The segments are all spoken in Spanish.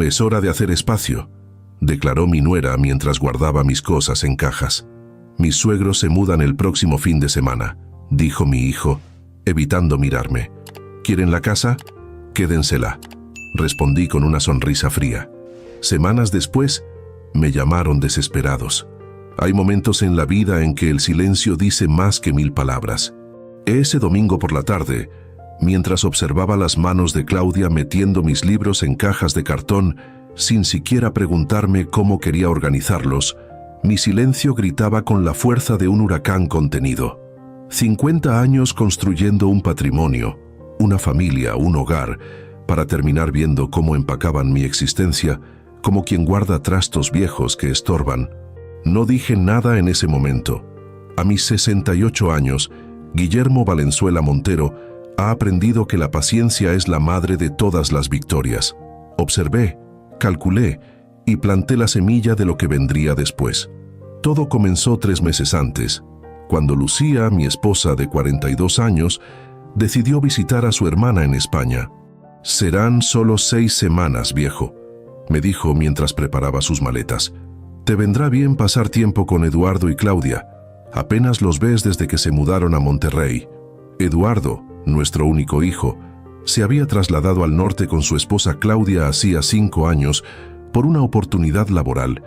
Es hora de hacer espacio, declaró mi nuera mientras guardaba mis cosas en cajas. Mis suegros se mudan el próximo fin de semana, dijo mi hijo, evitando mirarme. ¿Quieren la casa? Quédensela, respondí con una sonrisa fría. Semanas después, me llamaron desesperados. Hay momentos en la vida en que el silencio dice más que 1000 palabras. Ese domingo por la tarde, mientras observaba las manos de Claudia metiendo mis libros en cajas de cartón, sin siquiera preguntarme cómo quería organizarlos, mi silencio gritaba con la fuerza de un huracán contenido. 50 años construyendo un patrimonio, una familia, un hogar, para terminar viendo cómo empacaban mi existencia, como quien guarda trastos viejos que estorban. No dije nada en ese momento. A mis 68 años, Guillermo Valenzuela Montero ha aprendido que la paciencia es la madre de todas las victorias. Observé, calculé y planté la semilla de lo que vendría después. Todo comenzó 3 meses antes, cuando Lucía, mi esposa de 42 años, decidió visitar a su hermana en España. «Serán solo 6 semanas, viejo», me dijo mientras preparaba sus maletas. «Te vendrá bien pasar tiempo con Eduardo y Claudia. Apenas los ves desde que se mudaron a Monterrey». Eduardo, nuestro único hijo, se había trasladado al norte con su esposa Claudia hacía 5 años por una oportunidad laboral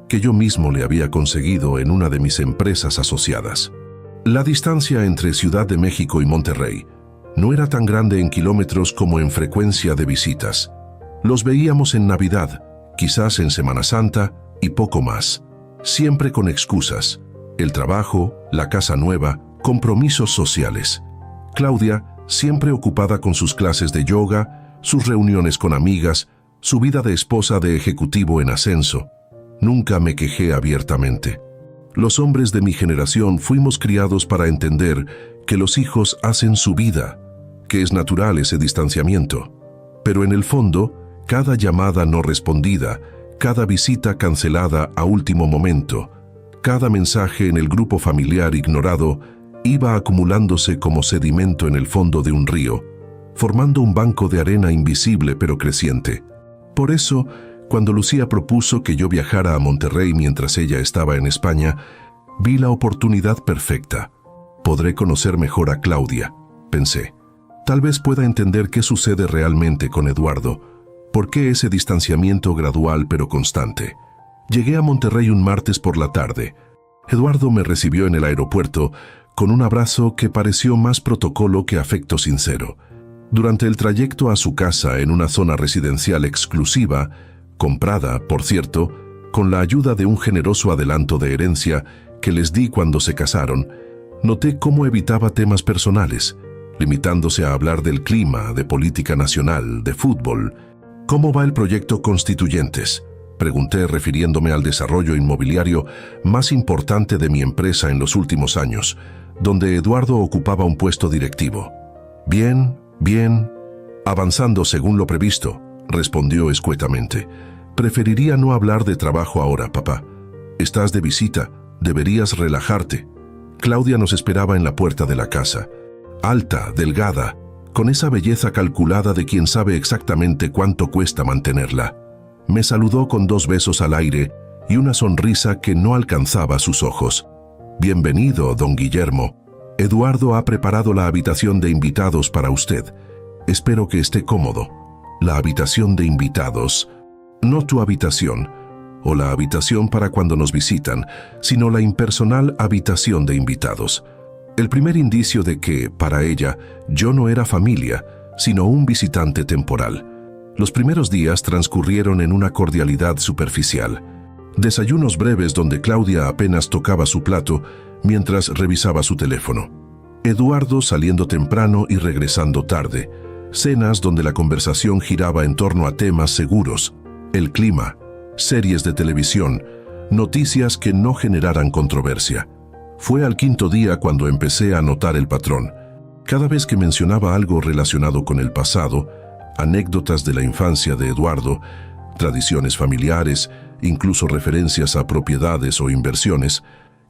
que yo mismo le había conseguido en una de mis empresas asociadas. La distancia entre Ciudad de México y Monterrey no era tan grande en kilómetros como en frecuencia de visitas. Los veíamos en Navidad, quizás en Semana Santa y poco más, siempre con excusas: el trabajo, la casa nueva, compromisos sociales. Claudia, siempre ocupada con sus clases de yoga, sus reuniones con amigas, su vida de esposa de ejecutivo en ascenso. Nunca me quejé abiertamente. Los hombres de mi generación fuimos criados para entender que los hijos hacen su vida, que es natural ese distanciamiento. Pero en el fondo, cada llamada no respondida, cada visita cancelada a último momento, cada mensaje en el grupo familiar ignorado, iba acumulándose como sedimento en el fondo de un río, formando un banco de arena invisible pero creciente. Por eso, cuando Lucía propuso que yo viajara a Monterrey mientras ella estaba en España, vi la oportunidad perfecta. Podré conocer mejor a Claudia, pensé. Tal vez pueda entender qué sucede realmente con Eduardo, por qué ese distanciamiento gradual pero constante. Llegué a Monterrey un martes por la tarde. Eduardo me recibió en el aeropuerto con un abrazo que pareció más protocolo que afecto sincero. Durante el trayecto a su casa en una zona residencial exclusiva, comprada, por cierto, con la ayuda de un generoso adelanto de herencia que les di cuando se casaron, noté cómo evitaba temas personales, limitándose a hablar del clima, de política nacional, de fútbol. «¿Cómo va el proyecto Constituyentes?», pregunté refiriéndome al desarrollo inmobiliario más importante de mi empresa en los últimos años, donde Eduardo ocupaba un puesto directivo. «Bien, bien, avanzando según lo previsto», respondió escuetamente. «Preferiría no hablar de trabajo ahora, papá. Estás de visita, deberías relajarte». Claudia nos esperaba en la puerta de la casa. Alta, delgada, con esa belleza calculada de quien sabe exactamente cuánto cuesta mantenerla. Me saludó con 2 besos al aire y una sonrisa que no alcanzaba sus ojos. «Bienvenido, don Guillermo. Eduardo ha preparado la habitación de invitados para usted. Espero que esté cómodo». «La habitación de invitados. No tu habitación, o la habitación para cuando nos visitan, sino la impersonal habitación de invitados». El primer indicio de que, para ella, yo no era familia, sino un visitante temporal. Los primeros días transcurrieron en una cordialidad superficial. Desayunos breves donde Claudia apenas tocaba su plato mientras revisaba su teléfono. Eduardo saliendo temprano y regresando tarde. Cenas donde la conversación giraba en torno a temas seguros, el clima, series de televisión, noticias que no generaran controversia. Fue al 5.º día cuando empecé a notar el patrón. Cada vez que mencionaba algo relacionado con el pasado, anécdotas de la infancia de Eduardo, tradiciones familiares, incluso referencias a propiedades o inversiones,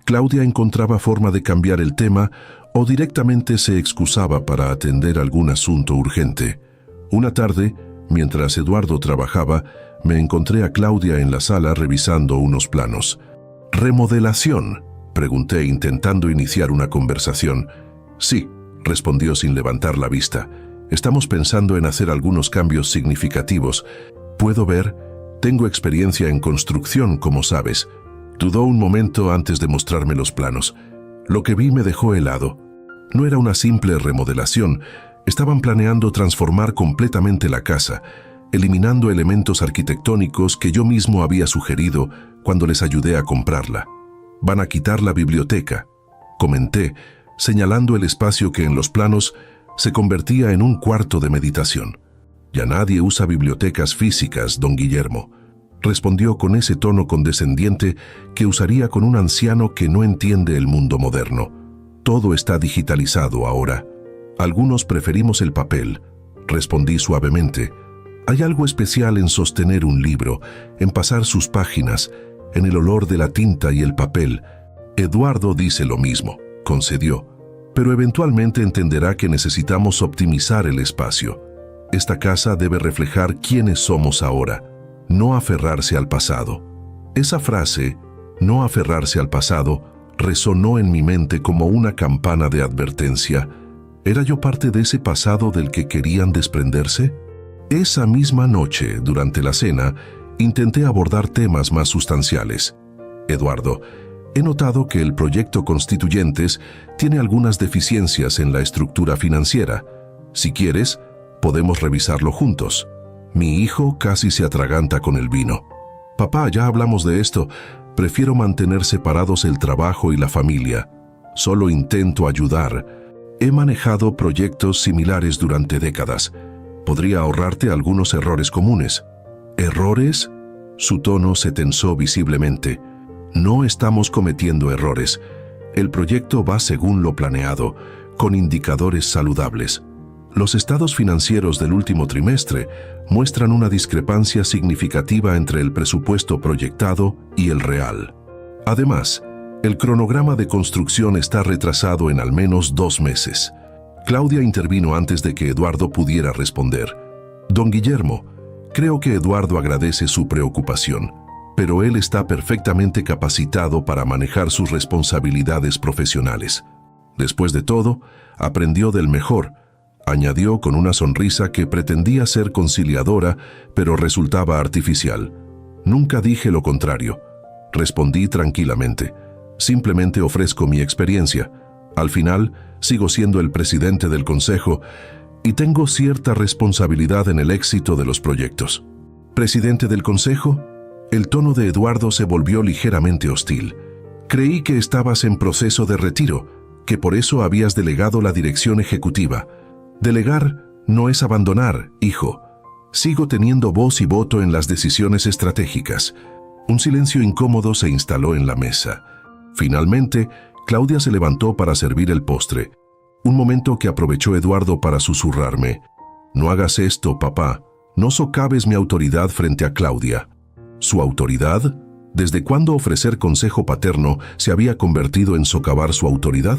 Claudia encontraba forma de cambiar el tema o directamente se excusaba para atender algún asunto urgente. Una tarde, mientras Eduardo trabajaba, me encontré a Claudia en la sala revisando unos planos. «¿Remodelación?», pregunté intentando iniciar una conversación. «Sí», respondió sin levantar la vista. «Estamos pensando en hacer algunos cambios significativos. ¿Puedo ver? Tengo experiencia en construcción, como sabes». Dudó un momento antes de mostrarme los planos. Lo que vi me dejó helado. No era una simple remodelación. Estaban planeando transformar completamente la casa, eliminando elementos arquitectónicos que yo mismo había sugerido cuando les ayudé a comprarla. «Van a quitar la biblioteca», comenté, señalando el espacio que en los planos se convertía en un cuarto de meditación. «Ya nadie usa bibliotecas físicas, don Guillermo», respondió con ese tono condescendiente que usaría con un anciano que no entiende el mundo moderno. «Todo está digitalizado ahora. Algunos preferimos el papel», respondí suavemente. «Hay algo especial en sostener un libro, en pasar sus páginas, en el olor de la tinta y el papel». «Eduardo dice lo mismo», concedió, «pero eventualmente entenderá que necesitamos optimizar el espacio. Esta casa debe reflejar quiénes somos ahora, no aferrarse al pasado». Esa frase, «no aferrarse al pasado», resonó en mi mente como una campana de advertencia. ¿Era yo parte de ese pasado del que querían desprenderse? Esa misma noche, durante la cena, intenté abordar temas más sustanciales. «Eduardo, he notado que el proyecto Constituyentes tiene algunas deficiencias en la estructura financiera. Si quieres, podemos revisarlo juntos». Mi hijo casi se atraganta con el vino. «Papá, ya hablamos de esto. Prefiero mantener separados el trabajo y la familia. Solo intento ayudar. He manejado proyectos similares durante décadas. Podría ahorrarte algunos errores comunes». «¿Errores?». Su tono se tensó visiblemente. «No estamos cometiendo errores. El proyecto va según lo planeado, con indicadores saludables. Los estados financieros del último trimestre muestran una discrepancia significativa entre el presupuesto proyectado y el real. Además, el cronograma de construcción está retrasado en al menos 2 meses. Claudia intervino antes de que Eduardo pudiera responder. «Don Guillermo, creo que Eduardo agradece su preocupación, pero él está perfectamente capacitado para manejar sus responsabilidades profesionales. Después de todo, aprendió del mejor», añadió con una sonrisa que pretendía ser conciliadora, pero resultaba artificial. «Nunca dije lo contrario», respondí tranquilamente. «Simplemente ofrezco mi experiencia. Al final, sigo siendo el presidente del consejo y tengo cierta responsabilidad en el éxito de los proyectos». «¿Presidente del consejo?». El tono de Eduardo se volvió ligeramente hostil. «Creí que estabas en proceso de retiro, que por eso habías delegado la dirección ejecutiva». «Delegar no es abandonar, hijo. Sigo teniendo voz y voto en las decisiones estratégicas». Un silencio incómodo se instaló en la mesa. Finalmente, Claudia se levantó para servir el postre, un momento que aprovechó Eduardo para susurrarme. «No hagas esto, papá. No socaves mi autoridad frente a Claudia». ¿Su autoridad? ¿Desde cuándo ofrecer consejo paterno se había convertido en socavar su autoridad?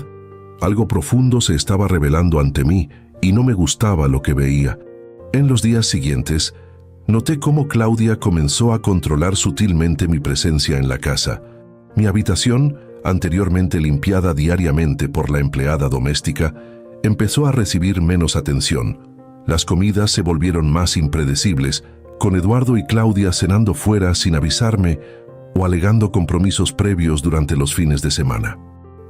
Algo profundo se estaba revelando ante mí y no me gustaba lo que veía. En los días siguientes, noté cómo Claudia comenzó a controlar sutilmente mi presencia en la casa. Mi habitación, anteriormente limpiada diariamente por la empleada doméstica, empezó a recibir menos atención. Las comidas se volvieron más impredecibles, con Eduardo y Claudia cenando fuera sin avisarme o alegando compromisos previos durante los fines de semana.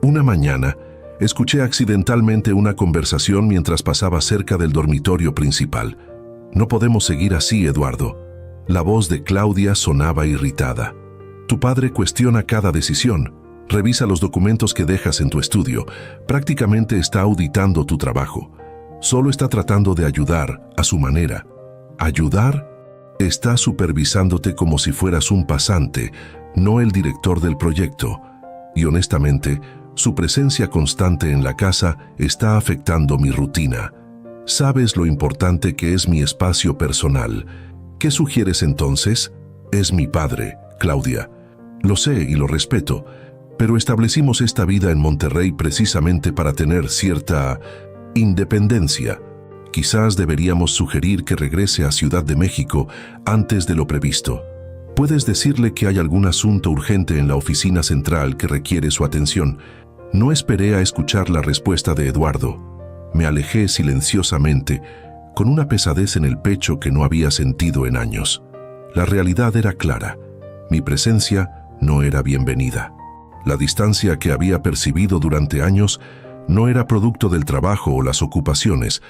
Una mañana, escuché accidentalmente una conversación mientras pasaba cerca del dormitorio principal. «No podemos seguir así, Eduardo». La voz de Claudia sonaba irritada. «Tu padre cuestiona cada decisión. Revisa los documentos que dejas en tu estudio. Prácticamente está auditando tu trabajo. Solo está tratando de ayudar a su manera». ¿Ayudar? Está supervisándote como si fueras un pasante, no el director del proyecto. Y honestamente, su presencia constante en la casa está afectando mi rutina. Sabes lo importante que es mi espacio personal. ¿Qué sugieres entonces? Es mi padre, Claudia. Lo sé y lo respeto, pero establecimos esta vida en Monterrey precisamente para tener cierta independencia. Quizás deberíamos sugerir que regrese a Ciudad de México antes de lo previsto. Puedes decirle que hay algún asunto urgente en la oficina central que requiere su atención. No esperé a escuchar la respuesta de Eduardo. Me alejé silenciosamente, con una pesadez en el pecho que no había sentido en años. La realidad era clara. Mi presencia no era bienvenida. La distancia que había percibido durante años no era producto del trabajo o las ocupaciones,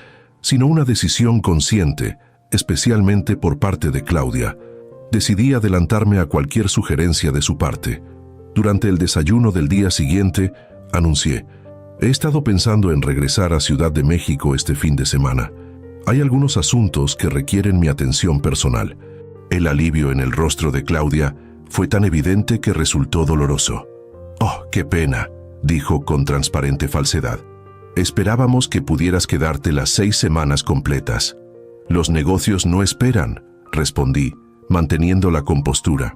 sino una decisión consciente, especialmente por parte de Claudia. Decidí adelantarme a cualquier sugerencia de su parte. Durante el desayuno del día siguiente, anuncié: he estado pensando en regresar a Ciudad de México este fin de semana. Hay algunos asuntos que requieren mi atención personal. El alivio en el rostro de Claudia fue tan evidente que resultó doloroso. «Oh, qué pena», dijo con transparente falsedad. «Esperábamos que pudieras quedarte las 6 semanas completas». «Los negocios no esperan», respondí, manteniendo la compostura.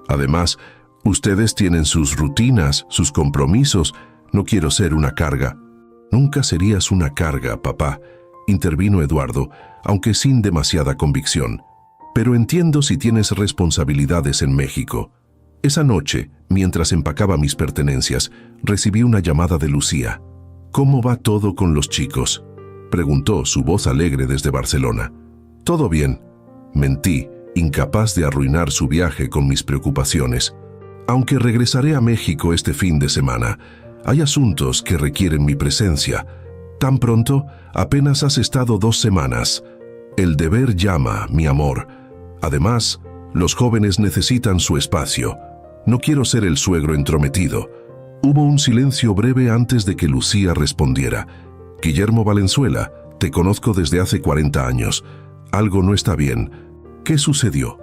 «Además, ustedes tienen sus rutinas, sus compromisos. No quiero ser una carga». «Nunca serías una carga, papá», intervino Eduardo, aunque sin demasiada convicción. «Pero entiendo si tienes responsabilidades en México». Esa noche, mientras empacaba mis pertenencias, recibí una llamada de Lucía. «¿Cómo va todo con los chicos?», preguntó, su voz alegre desde Barcelona. «Todo bien», mentí, incapaz de arruinar su viaje con mis preocupaciones. «Aunque regresaré a México este fin de semana, hay asuntos que requieren mi presencia. Tan pronto, apenas has estado 2 semanas. El deber llama, mi amor. Además, los jóvenes necesitan su espacio. No quiero ser el suegro entrometido». Hubo un silencio breve antes de que Lucía respondiera. «Guillermo Valenzuela, te conozco desde hace 40 años. Algo no está bien. ¿Qué sucedió?».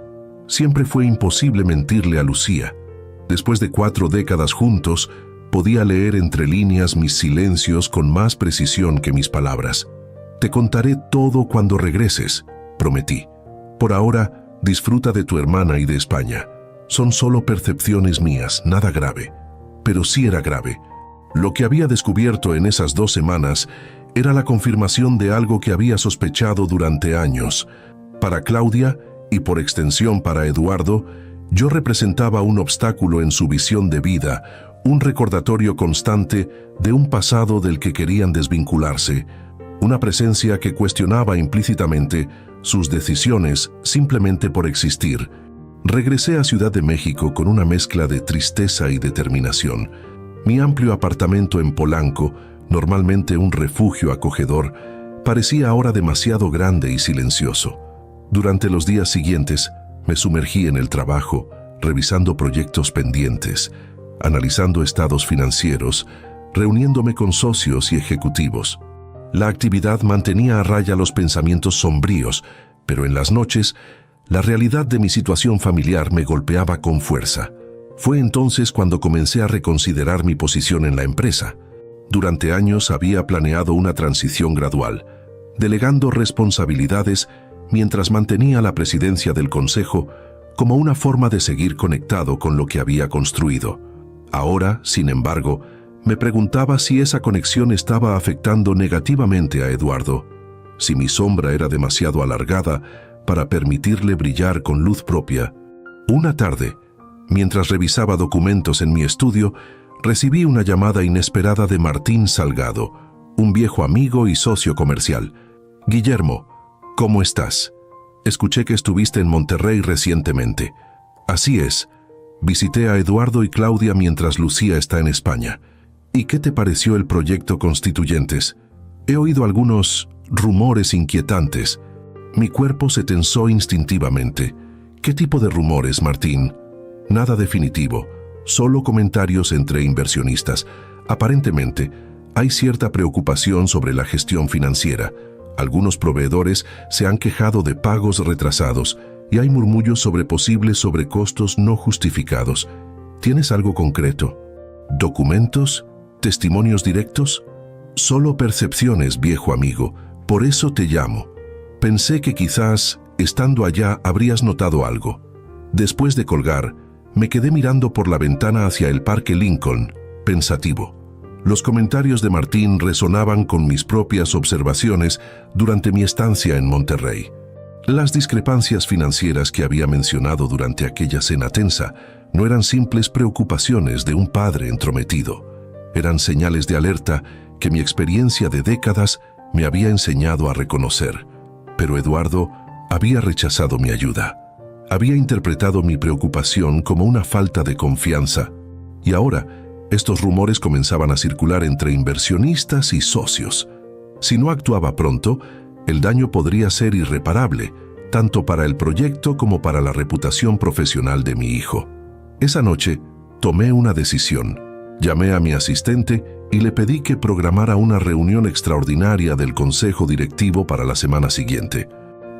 Siempre fue imposible mentirle a Lucía. Después de 4 décadas juntos, podía leer entre líneas mis silencios con más precisión que mis palabras. «Te contaré todo cuando regreses», prometí. «Por ahora, disfruta de tu hermana y de España. Son solo percepciones mías, nada grave». Pero sí era grave. Lo que había descubierto en esas 2 semanas era la confirmación de algo que había sospechado durante años. Para Claudia, y por extensión para Eduardo, yo representaba un obstáculo en su visión de vida, un recordatorio constante de un pasado del que querían desvincularse, una presencia que cuestionaba implícitamente sus decisiones simplemente por existir. Regresé a Ciudad de México con una mezcla de tristeza y determinación. Mi amplio apartamento en Polanco, normalmente un refugio acogedor, parecía ahora demasiado grande y silencioso. Durante los días siguientes, me sumergí en el trabajo, revisando proyectos pendientes, analizando estados financieros, reuniéndome con socios y ejecutivos. La actividad mantenía a raya los pensamientos sombríos, pero en las noches, la realidad de mi situación familiar me golpeaba con fuerza. Fue entonces cuando comencé a reconsiderar mi posición en la empresa. Durante años había planeado una transición gradual, delegando responsabilidades mientras mantenía la presidencia del consejo como una forma de seguir conectado con lo que había construido. Ahora, sin embargo, me preguntaba si esa conexión estaba afectando negativamente a Eduardo, si mi sombra era demasiado alargada para permitirle brillar con luz propia. Una tarde, mientras revisaba documentos en mi estudio, recibí una llamada inesperada de Martín Salgado, un viejo amigo y socio comercial. «Guillermo, ¿cómo estás? Escuché que estuviste en Monterrey recientemente». «Así es. Visité a Eduardo y Claudia mientras Lucía está en España. ¿Y qué te pareció el proyecto Constituyentes? He oído algunos rumores inquietantes». Mi cuerpo se tensó instintivamente. «¿Qué tipo de rumores, Martín?» «Nada definitivo, solo comentarios entre inversionistas. Aparentemente, hay cierta preocupación sobre la gestión financiera. Algunos proveedores se han quejado de pagos retrasados y hay murmullos sobre posibles sobrecostos no justificados. ¿Tienes algo concreto? ¿Documentos? ¿Testimonios directos?» «Solo percepciones, viejo amigo. Por eso te llamo. Pensé que quizás, estando allá, habrías notado algo». Después de colgar, me quedé mirando por la ventana hacia el Parque Lincoln, pensativo. Los comentarios de Martín resonaban con mis propias observaciones durante mi estancia en Monterrey. Las discrepancias financieras que había mencionado durante aquella cena tensa no eran simples preocupaciones de un padre entrometido. Eran señales de alerta que mi experiencia de décadas me había enseñado a reconocer. Pero Eduardo había rechazado mi ayuda. Había interpretado mi preocupación como una falta de confianza. Y ahora, estos rumores comenzaban a circular entre inversionistas y socios. Si no actuaba pronto, el daño podría ser irreparable, tanto para el proyecto como para la reputación profesional de mi hijo. Esa noche, tomé una decisión. Llamé a mi asistente y le pedí que programara una reunión extraordinaria del consejo directivo para la semana siguiente.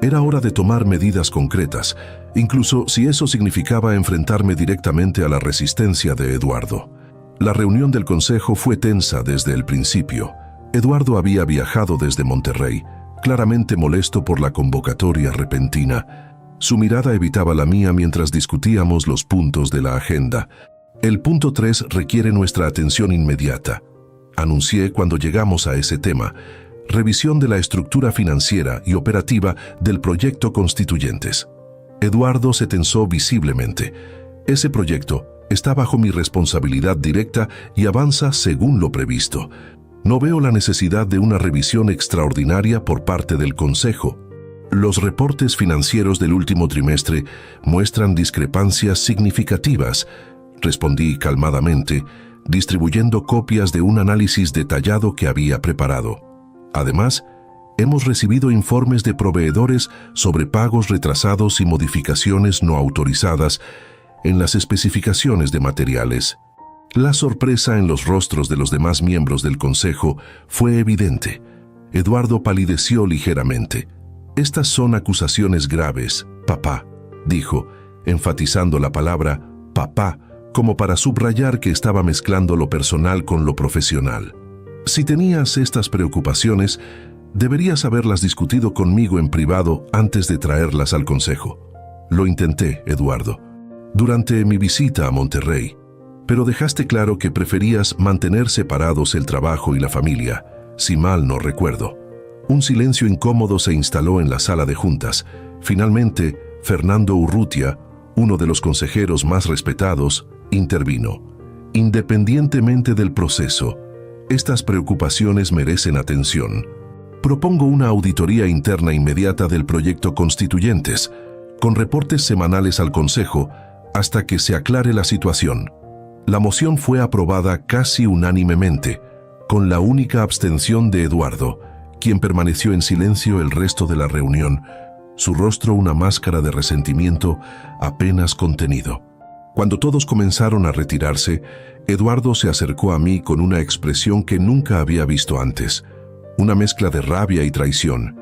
Era hora de tomar medidas concretas, incluso si eso significaba enfrentarme directamente a la resistencia de Eduardo. La reunión del consejo fue tensa desde el principio. Eduardo había viajado desde Monterrey, claramente molesto por la convocatoria repentina. Su mirada evitaba la mía mientras discutíamos los puntos de la agenda. El punto 3 requiere nuestra atención inmediata, anuncié cuando llegamos a ese tema. Revisión de la estructura financiera y operativa del proyecto Constituyentes. Eduardo se tensó visiblemente. Ese proyecto está bajo mi responsabilidad directa y avanza según lo previsto. No veo la necesidad de una revisión extraordinaria por parte del Consejo. Los reportes financieros del último trimestre muestran discrepancias significativas, respondí calmadamente, distribuyendo copias de un análisis detallado que había preparado. Además, hemos recibido informes de proveedores sobre pagos retrasados y modificaciones no autorizadas en las especificaciones de materiales. La sorpresa en los rostros de los demás miembros del consejo fue evidente. Eduardo palideció ligeramente. Estas son acusaciones graves, papá, dijo, enfatizando la palabra papá, como para subrayar que estaba mezclando lo personal con lo profesional. Si tenías estas preocupaciones, deberías haberlas discutido conmigo en privado antes de traerlas al consejo. Lo intenté, Eduardo, durante mi visita a Monterrey, pero dejaste claro que preferías mantener separados el trabajo y la familia, si mal no recuerdo. Un silencio incómodo se instaló en la sala de juntas. Finalmente, Fernando Urrutia, uno de los consejeros más respetados, intervino. Independientemente del proceso, estas preocupaciones merecen atención. Propongo una auditoría interna inmediata del proyecto Constituyentes, con reportes semanales al Consejo, hasta que se aclare la situación. La moción fue aprobada casi unánimemente, con la única abstención de Eduardo, quien permaneció en silencio el resto de la reunión, su rostro una máscara de resentimiento apenas contenido. Cuando todos comenzaron a retirarse, Eduardo se acercó a mí con una expresión que nunca había visto antes, una mezcla de rabia y traición.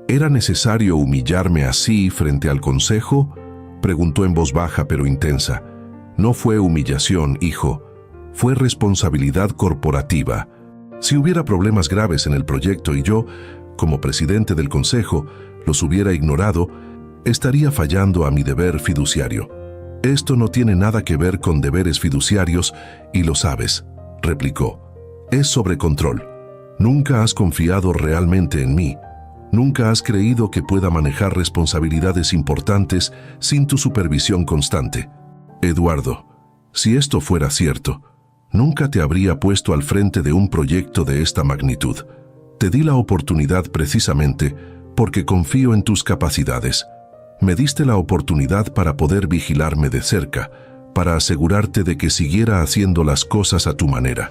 ¿Era necesario humillarme así frente al consejo?, preguntó en voz baja pero intensa. No fue humillación, hijo, fue responsabilidad corporativa. Si hubiera problemas graves en el proyecto y yo, como presidente del consejo, los hubiera ignorado, estaría fallando a mi deber fiduciario. Esto no tiene nada que ver con deberes fiduciarios y lo sabes, replicó. Es sobre control. Nunca has confiado realmente en mí. Nunca has creído que pueda manejar responsabilidades importantes sin tu supervisión constante. Eduardo, si esto fuera cierto, nunca te habría puesto al frente de un proyecto de esta magnitud. Te di la oportunidad precisamente porque confío en tus capacidades. Me diste la oportunidad para poder vigilarme de cerca, para asegurarte de que siguiera haciendo las cosas a tu manera.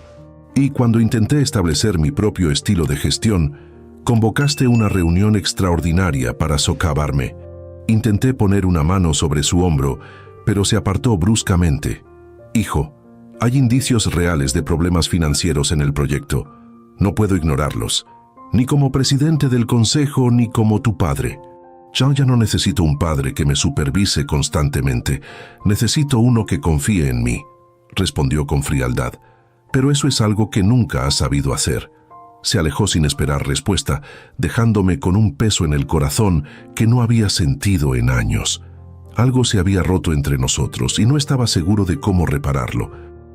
Y cuando intenté establecer mi propio estilo de gestión, convocaste una reunión extraordinaria para socavarme. Intenté poner una mano sobre su hombro, pero se apartó bruscamente. Hijo, hay indicios reales de problemas financieros en el proyecto. No puedo ignorarlos, ni como presidente del consejo ni como tu padre. Yo ya no necesito un padre que me supervise constantemente. Necesito uno que confíe en mí, respondió con frialdad. Pero eso es algo que nunca has sabido hacer. Se alejó sin esperar respuesta, dejándome con un peso en el corazón que no había sentido en años. Algo se había roto entre nosotros y no estaba seguro de cómo repararlo.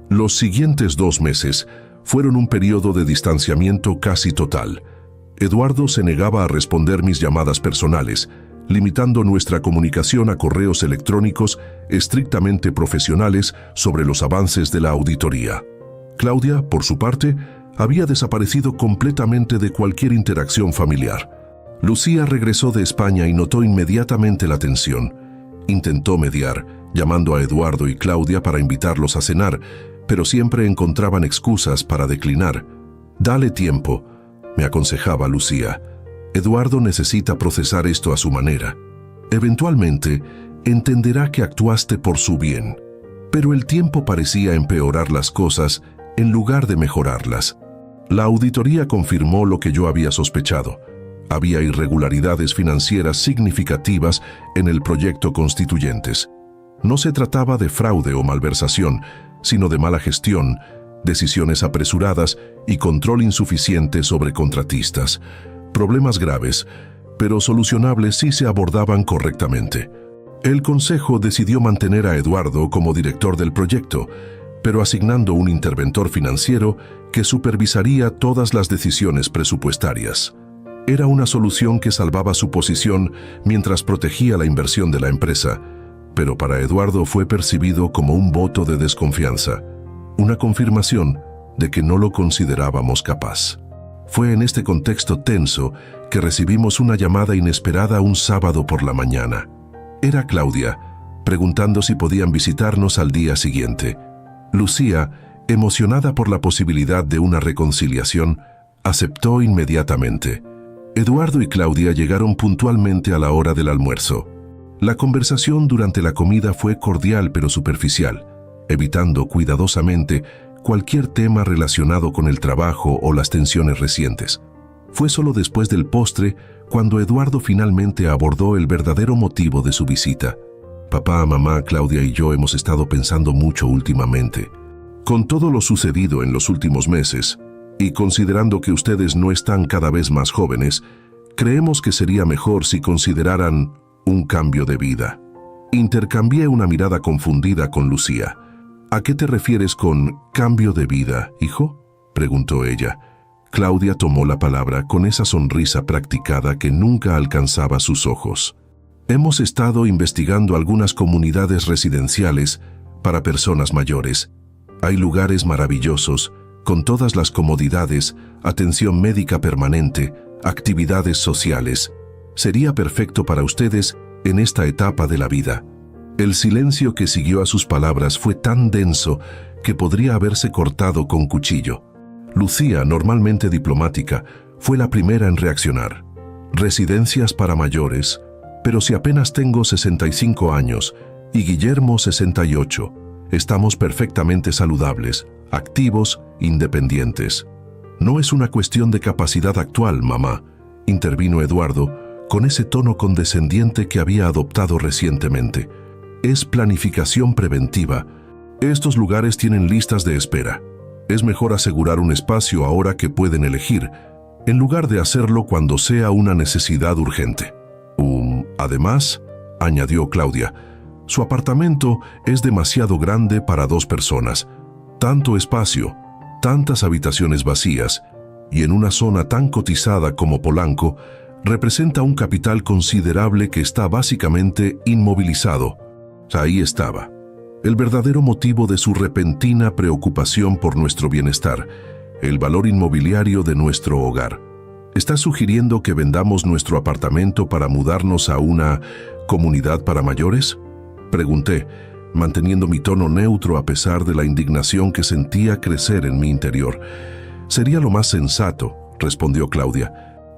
Los siguientes 2 meses fueron un periodo de distanciamiento casi total. Eduardo se negaba a responder mis llamadas personales, limitando nuestra comunicación a correos electrónicos estrictamente profesionales sobre los avances de la auditoría. Claudia, por su parte, había desaparecido completamente de cualquier interacción familiar. Lucía regresó de España y notó inmediatamente la tensión. Intentó mediar, llamando a Eduardo y Claudia para invitarlos a cenar, pero siempre encontraban excusas para declinar. «Dale tiempo», me aconsejaba Lucía. «Eduardo necesita procesar esto a su manera. Eventualmente, entenderá que actuaste por su bien». Pero el tiempo parecía empeorar las cosas en lugar de mejorarlas. La auditoría confirmó lo que yo había sospechado. Había irregularidades financieras significativas en el proyecto Constituyentes. No se trataba de fraude o malversación, sino de mala gestión, decisiones apresuradas y control insuficiente sobre contratistas. Problemas graves, pero solucionables si se abordaban correctamente. El Consejo decidió mantener a Eduardo como director del proyecto, pero asignando un interventor financiero que supervisaría todas las decisiones presupuestarias. Era una solución que salvaba su posición mientras protegía la inversión de la empresa, pero para Eduardo fue percibido como un voto de desconfianza, una confirmación de que no lo considerábamos capaz. Fue en este contexto tenso que recibimos una llamada inesperada un sábado por la mañana. Era Claudia, preguntando si podían visitarnos al día siguiente. Lucía, emocionada por la posibilidad de una reconciliación, aceptó inmediatamente. Eduardo y Claudia llegaron puntualmente a la hora del almuerzo. La conversación durante la comida fue cordial pero superficial, evitando cuidadosamente cualquier tema relacionado con el trabajo o las tensiones recientes. Fue solo después del postre cuando Eduardo finalmente abordó el verdadero motivo de su visita. Papá, mamá, Claudia y yo hemos estado pensando mucho últimamente. Con todo lo sucedido en los últimos meses, y considerando que ustedes no están cada vez más jóvenes, creemos que sería mejor si consideraran un cambio de vida. Intercambié una mirada confundida con Lucía. ¿A qué te refieres con cambio de vida, hijo?, preguntó ella. Claudia tomó la palabra con esa sonrisa practicada que nunca alcanzaba sus ojos. Hemos estado investigando algunas comunidades residenciales para personas mayores. Hay lugares maravillosos, con todas las comodidades, atención médica permanente, actividades sociales. Sería perfecto para ustedes en esta etapa de la vida. El silencio que siguió a sus palabras fue tan denso que podría haberse cortado con cuchillo. Lucía, normalmente diplomática, fue la primera en reaccionar. Residencias para mayores, pero si apenas tengo 65 años y Guillermo 68, estamos perfectamente saludables, activos, independientes. No es una cuestión de capacidad actual, mamá, intervino Eduardo con ese tono condescendiente que había adoptado recientemente. Es planificación preventiva. Estos lugares tienen listas de espera. Es mejor asegurar un espacio ahora que pueden elegir, en lugar de hacerlo cuando sea una necesidad urgente. Además, añadió Claudia, su apartamento es demasiado grande para 2 personas. Tanto espacio, tantas habitaciones vacías, y en una zona tan cotizada como Polanco, representa un capital considerable que está básicamente inmovilizado. Ahí estaba, el verdadero motivo de su repentina preocupación por nuestro bienestar, el valor inmobiliario de nuestro hogar. ¿Estás sugiriendo que vendamos nuestro apartamento para mudarnos a una comunidad para mayores?, pregunté, manteniendo mi tono neutro a pesar de la indignación que sentía crecer en mi interior. Sería lo más sensato, respondió Claudia.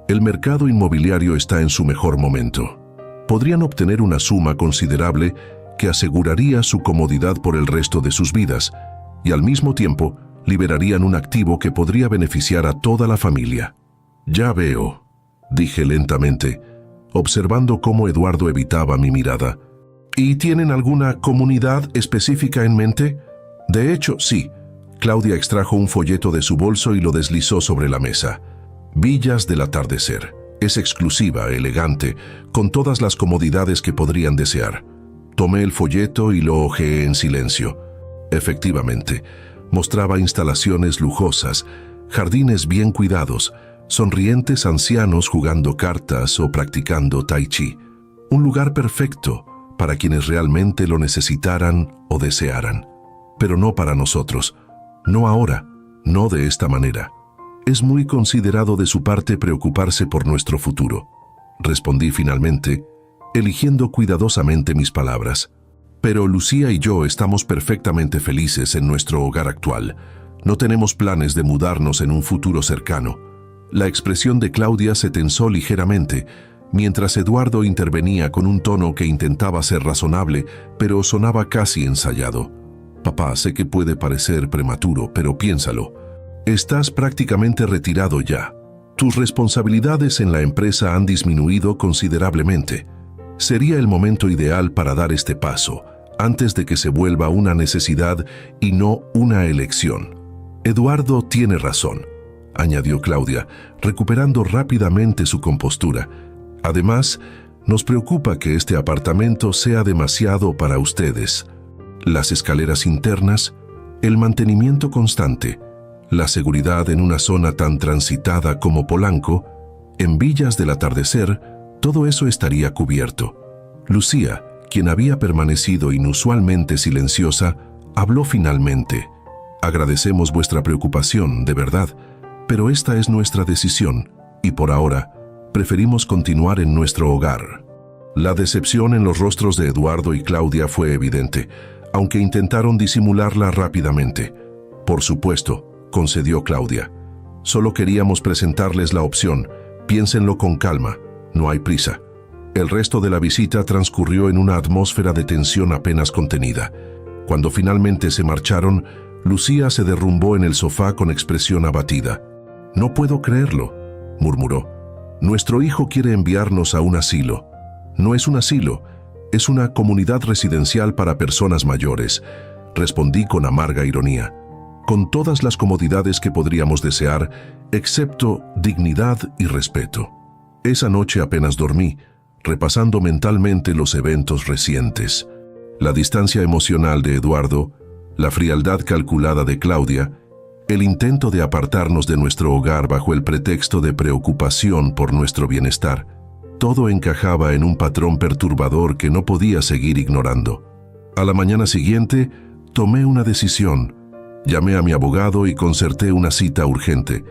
El mercado inmobiliario está en su mejor momento. Podrían obtener una suma considerable que aseguraría su comodidad por el resto de sus vidas, y al mismo tiempo liberarían un activo que podría beneficiar a toda la familia. Ya veo, dije lentamente, observando cómo Eduardo evitaba mi mirada. ¿Y tienen alguna comunidad específica en mente? De hecho, sí. Claudia extrajo un folleto de su bolso y lo deslizó sobre la mesa. Villas del Atardecer. Es exclusiva, elegante, con todas las comodidades que podrían desear. Tomé el folleto y lo hojeé en silencio. Efectivamente, Mostraba instalaciones lujosas, jardines bien cuidados, sonrientes ancianos jugando cartas o practicando tai chi. Un lugar perfecto para quienes realmente lo necesitaran o desearan. Pero no para nosotros. No ahora, no de esta manera. Es muy considerado de su parte preocuparse por nuestro futuro. Respondí finalmente, eligiendo cuidadosamente mis palabras. Pero Lucía y yo estamos perfectamente felices en nuestro hogar actual. No tenemos planes de mudarnos en un futuro cercano. La expresión de Claudia se tensó ligeramente, mientras Eduardo intervenía con un tono que intentaba ser razonable, pero sonaba casi ensayado. Papá, sé que puede parecer prematuro, pero piénsalo. Estás prácticamente retirado ya. Tus responsabilidades en la empresa han disminuido considerablemente. Sería el momento ideal para dar este paso, antes de que se vuelva una necesidad y no una elección. Eduardo tiene razón, añadió Claudia, recuperando rápidamente su compostura. Además, nos preocupa que este apartamento sea demasiado para ustedes. Las escaleras internas, el mantenimiento constante, la seguridad en una zona tan transitada como Polanco, en Villas del Atardecer, todo eso estaría cubierto. Lucía, quien había permanecido inusualmente silenciosa, habló finalmente. Agradecemos vuestra preocupación, de verdad, pero esta es nuestra decisión, y por ahora, preferimos continuar en nuestro hogar. La decepción en los rostros de Eduardo y Claudia fue evidente, aunque intentaron disimularla rápidamente. Por supuesto, concedió Claudia. Solo queríamos presentarles la opción. Piénsenlo con calma, no hay prisa. El resto de la visita transcurrió en una atmósfera de tensión apenas contenida. Cuando finalmente se marcharon, Lucía se derrumbó en el sofá con expresión abatida. «No puedo creerlo», murmuró. «Nuestro hijo quiere enviarnos a un asilo. No es un asilo, es una comunidad residencial para personas mayores», respondí con amarga ironía. «Con todas las comodidades que podríamos desear, excepto dignidad y respeto». Esa noche apenas dormí, repasando mentalmente los eventos recientes. La distancia emocional de Eduardo, la frialdad calculada de Claudia, el intento de apartarnos de nuestro hogar bajo el pretexto de preocupación por nuestro bienestar. Todo encajaba en un patrón perturbador que no podía seguir ignorando. A la mañana siguiente, tomé una decisión. Llamé a mi abogado y concerté una cita urgente.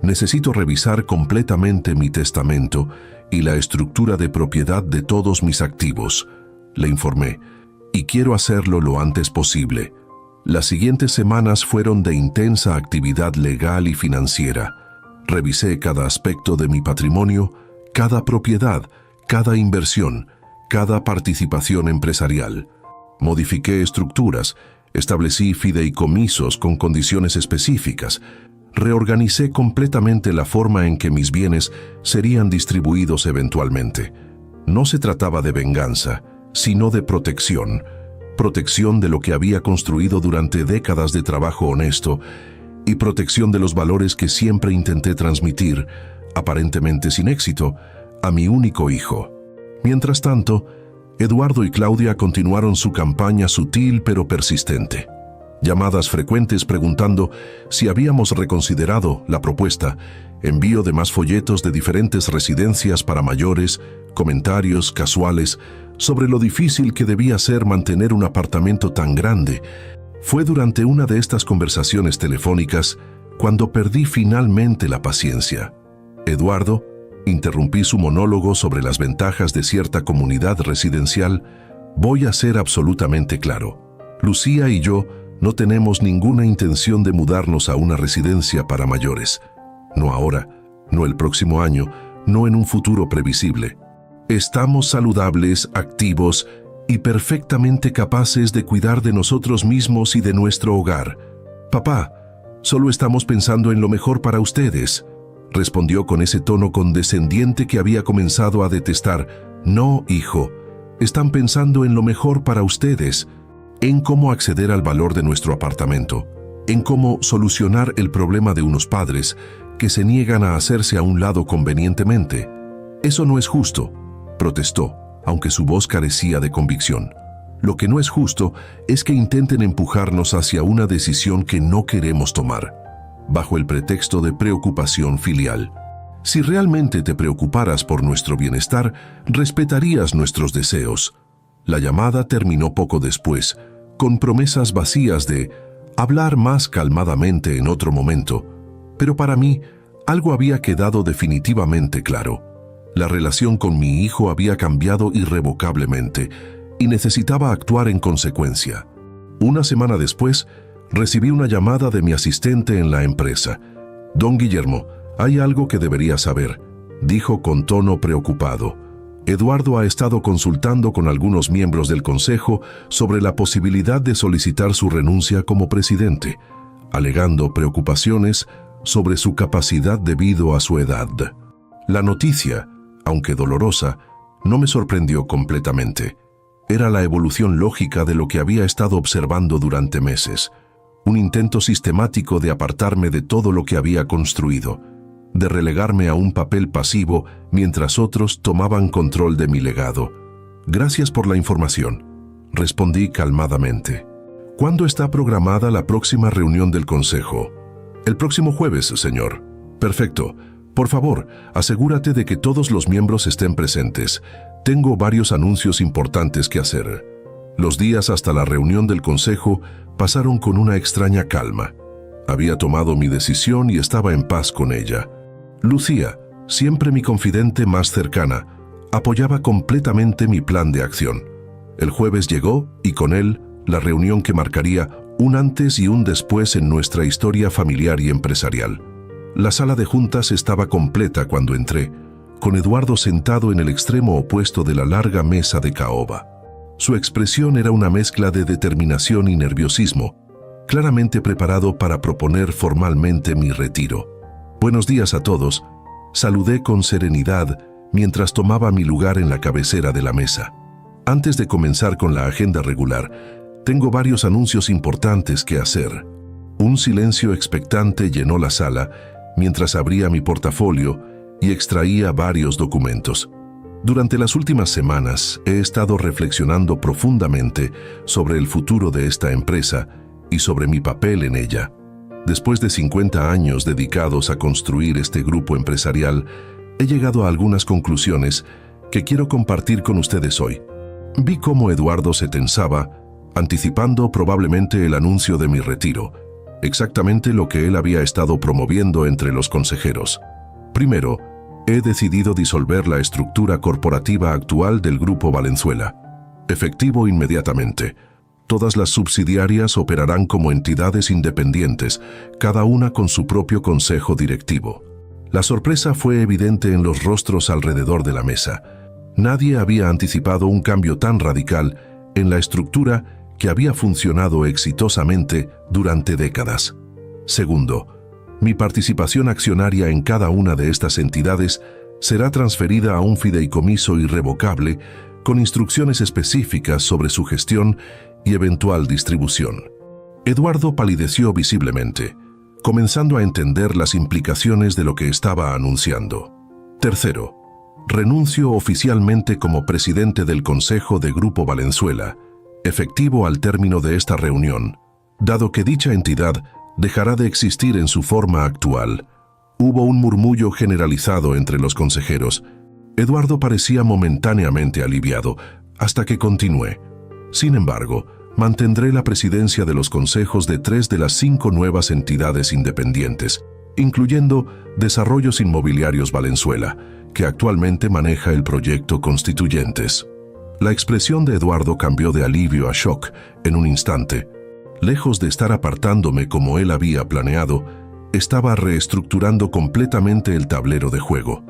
Necesito revisar completamente mi testamento y la estructura de propiedad de todos mis activos, le informé, y quiero hacerlo lo antes posible. Las siguientes semanas fueron de intensa actividad legal y financiera. Revisé cada aspecto de mi patrimonio, cada propiedad, cada inversión, cada participación empresarial. Modifiqué estructuras, establecí fideicomisos con condiciones específicas, reorganicé completamente la forma en que mis bienes serían distribuidos eventualmente. No se trataba de venganza, sino de protección. Protección de lo que había construido durante décadas de trabajo honesto y protección de los valores que siempre intenté transmitir, aparentemente sin éxito, a mi único hijo. Mientras tanto, Eduardo y Claudia continuaron su campaña sutil pero persistente. Llamadas frecuentes preguntando si habíamos reconsiderado la propuesta, envío de más folletos de diferentes residencias para mayores, comentarios casuales sobre lo difícil que debía ser mantener un apartamento tan grande. Fue durante una de estas conversaciones telefónicas cuando perdí finalmente la paciencia. «Eduardo», interrumpí su monólogo sobre las ventajas de cierta comunidad residencial, «voy a ser absolutamente claro. Lucía y yo no tenemos ninguna intención de mudarnos a una residencia para mayores. No ahora, no el próximo año, no en un futuro previsible. Estamos saludables, activos y perfectamente capaces de cuidar de nosotros mismos y de nuestro hogar. Papá, solo estamos pensando en lo mejor para ustedes», respondió con ese tono condescendiente que había comenzado a detestar. «No, hijo, están pensando en lo mejor para ustedes, en cómo acceder al valor de nuestro apartamento, en cómo solucionar el problema de unos padres que se niegan a hacerse a un lado convenientemente. Eso no es justo», protestó, aunque su voz carecía de convicción. Lo que no es justo es que intenten empujarnos hacia una decisión que no queremos tomar, bajo el pretexto de preocupación filial. Si realmente te preocuparas por nuestro bienestar, respetarías nuestros deseos. La llamada terminó poco después, con promesas vacías de hablar más calmadamente en otro momento, pero para mí algo había quedado definitivamente claro. La relación con mi hijo había cambiado irrevocablemente y necesitaba actuar en consecuencia. Una semana después, recibí una llamada de mi asistente en la empresa. «Don Guillermo, hay algo que debería saber», dijo con tono preocupado. «Eduardo ha estado consultando con algunos miembros del consejo sobre la posibilidad de solicitar su renuncia como presidente, alegando preocupaciones sobre su capacidad debido a su edad». La noticia, aunque dolorosa, no me sorprendió completamente. Era la evolución lógica de lo que había estado observando durante meses. Un intento sistemático de apartarme de todo lo que había construido, de relegarme a un papel pasivo mientras otros tomaban control de mi legado. «Gracias por la información», respondí calmadamente. «¿Cuándo está programada la próxima reunión del consejo?» «El próximo jueves, señor». «Perfecto. Por favor, asegúrate de que todos los miembros estén presentes. Tengo varios anuncios importantes que hacer». Los días hasta la reunión del consejo pasaron con una extraña calma. Había tomado mi decisión y estaba en paz con ella. Lucía, siempre mi confidente más cercana, apoyaba completamente mi plan de acción. El jueves llegó y con él la reunión que marcaría un antes y un después en nuestra historia familiar y empresarial. La sala de juntas estaba completa cuando entré, con Eduardo sentado en el extremo opuesto de la larga mesa de caoba. Su expresión era una mezcla de determinación y nerviosismo, claramente preparado para proponer formalmente mi retiro. «Buenos días a todos», saludé con serenidad mientras tomaba mi lugar en la cabecera de la mesa. «Antes de comenzar con la agenda regular, tengo varios anuncios importantes que hacer». Un silencio expectante llenó la sala mientras abría mi portafolio y extraía varios documentos. Durante las últimas semanas he estado reflexionando profundamente sobre el futuro de esta empresa y sobre mi papel en ella. Después de 50 años dedicados a construir este grupo empresarial, he llegado a algunas conclusiones que quiero compartir con ustedes hoy. Vi cómo Eduardo se tensaba, anticipando probablemente el anuncio de mi retiro, exactamente lo que él había estado promoviendo entre los consejeros. Primero, he decidido disolver la estructura corporativa actual del Grupo Valenzuela. Efectivo inmediatamente. Todas las subsidiarias operarán como entidades independientes, cada una con su propio consejo directivo. La sorpresa fue evidente en los rostros alrededor de la mesa. Nadie había anticipado un cambio tan radical en la estructura que había funcionado exitosamente durante décadas. Segundo, mi participación accionaria en cada una de estas entidades será transferida a un fideicomiso irrevocable con instrucciones específicas sobre su gestión y eventual distribución. Eduardo palideció visiblemente, comenzando a entender las implicaciones de lo que estaba anunciando. Tercero, renuncio oficialmente como presidente del Consejo de Grupo Valenzuela, efectivo al término de esta reunión, dado que dicha entidad dejará de existir en su forma actual. Hubo un murmullo generalizado entre los consejeros. Eduardo parecía momentáneamente aliviado, hasta que continué. Sin embargo, mantendré la presidencia de los consejos de 3 de las 5 nuevas entidades independientes, incluyendo Desarrollos Inmobiliarios Valenzuela, que actualmente maneja el proyecto Constituyentes. La expresión de Eduardo cambió de alivio a shock en un instante. Lejos de estar apartándome como él había planeado, estaba reestructurando completamente el tablero de juego.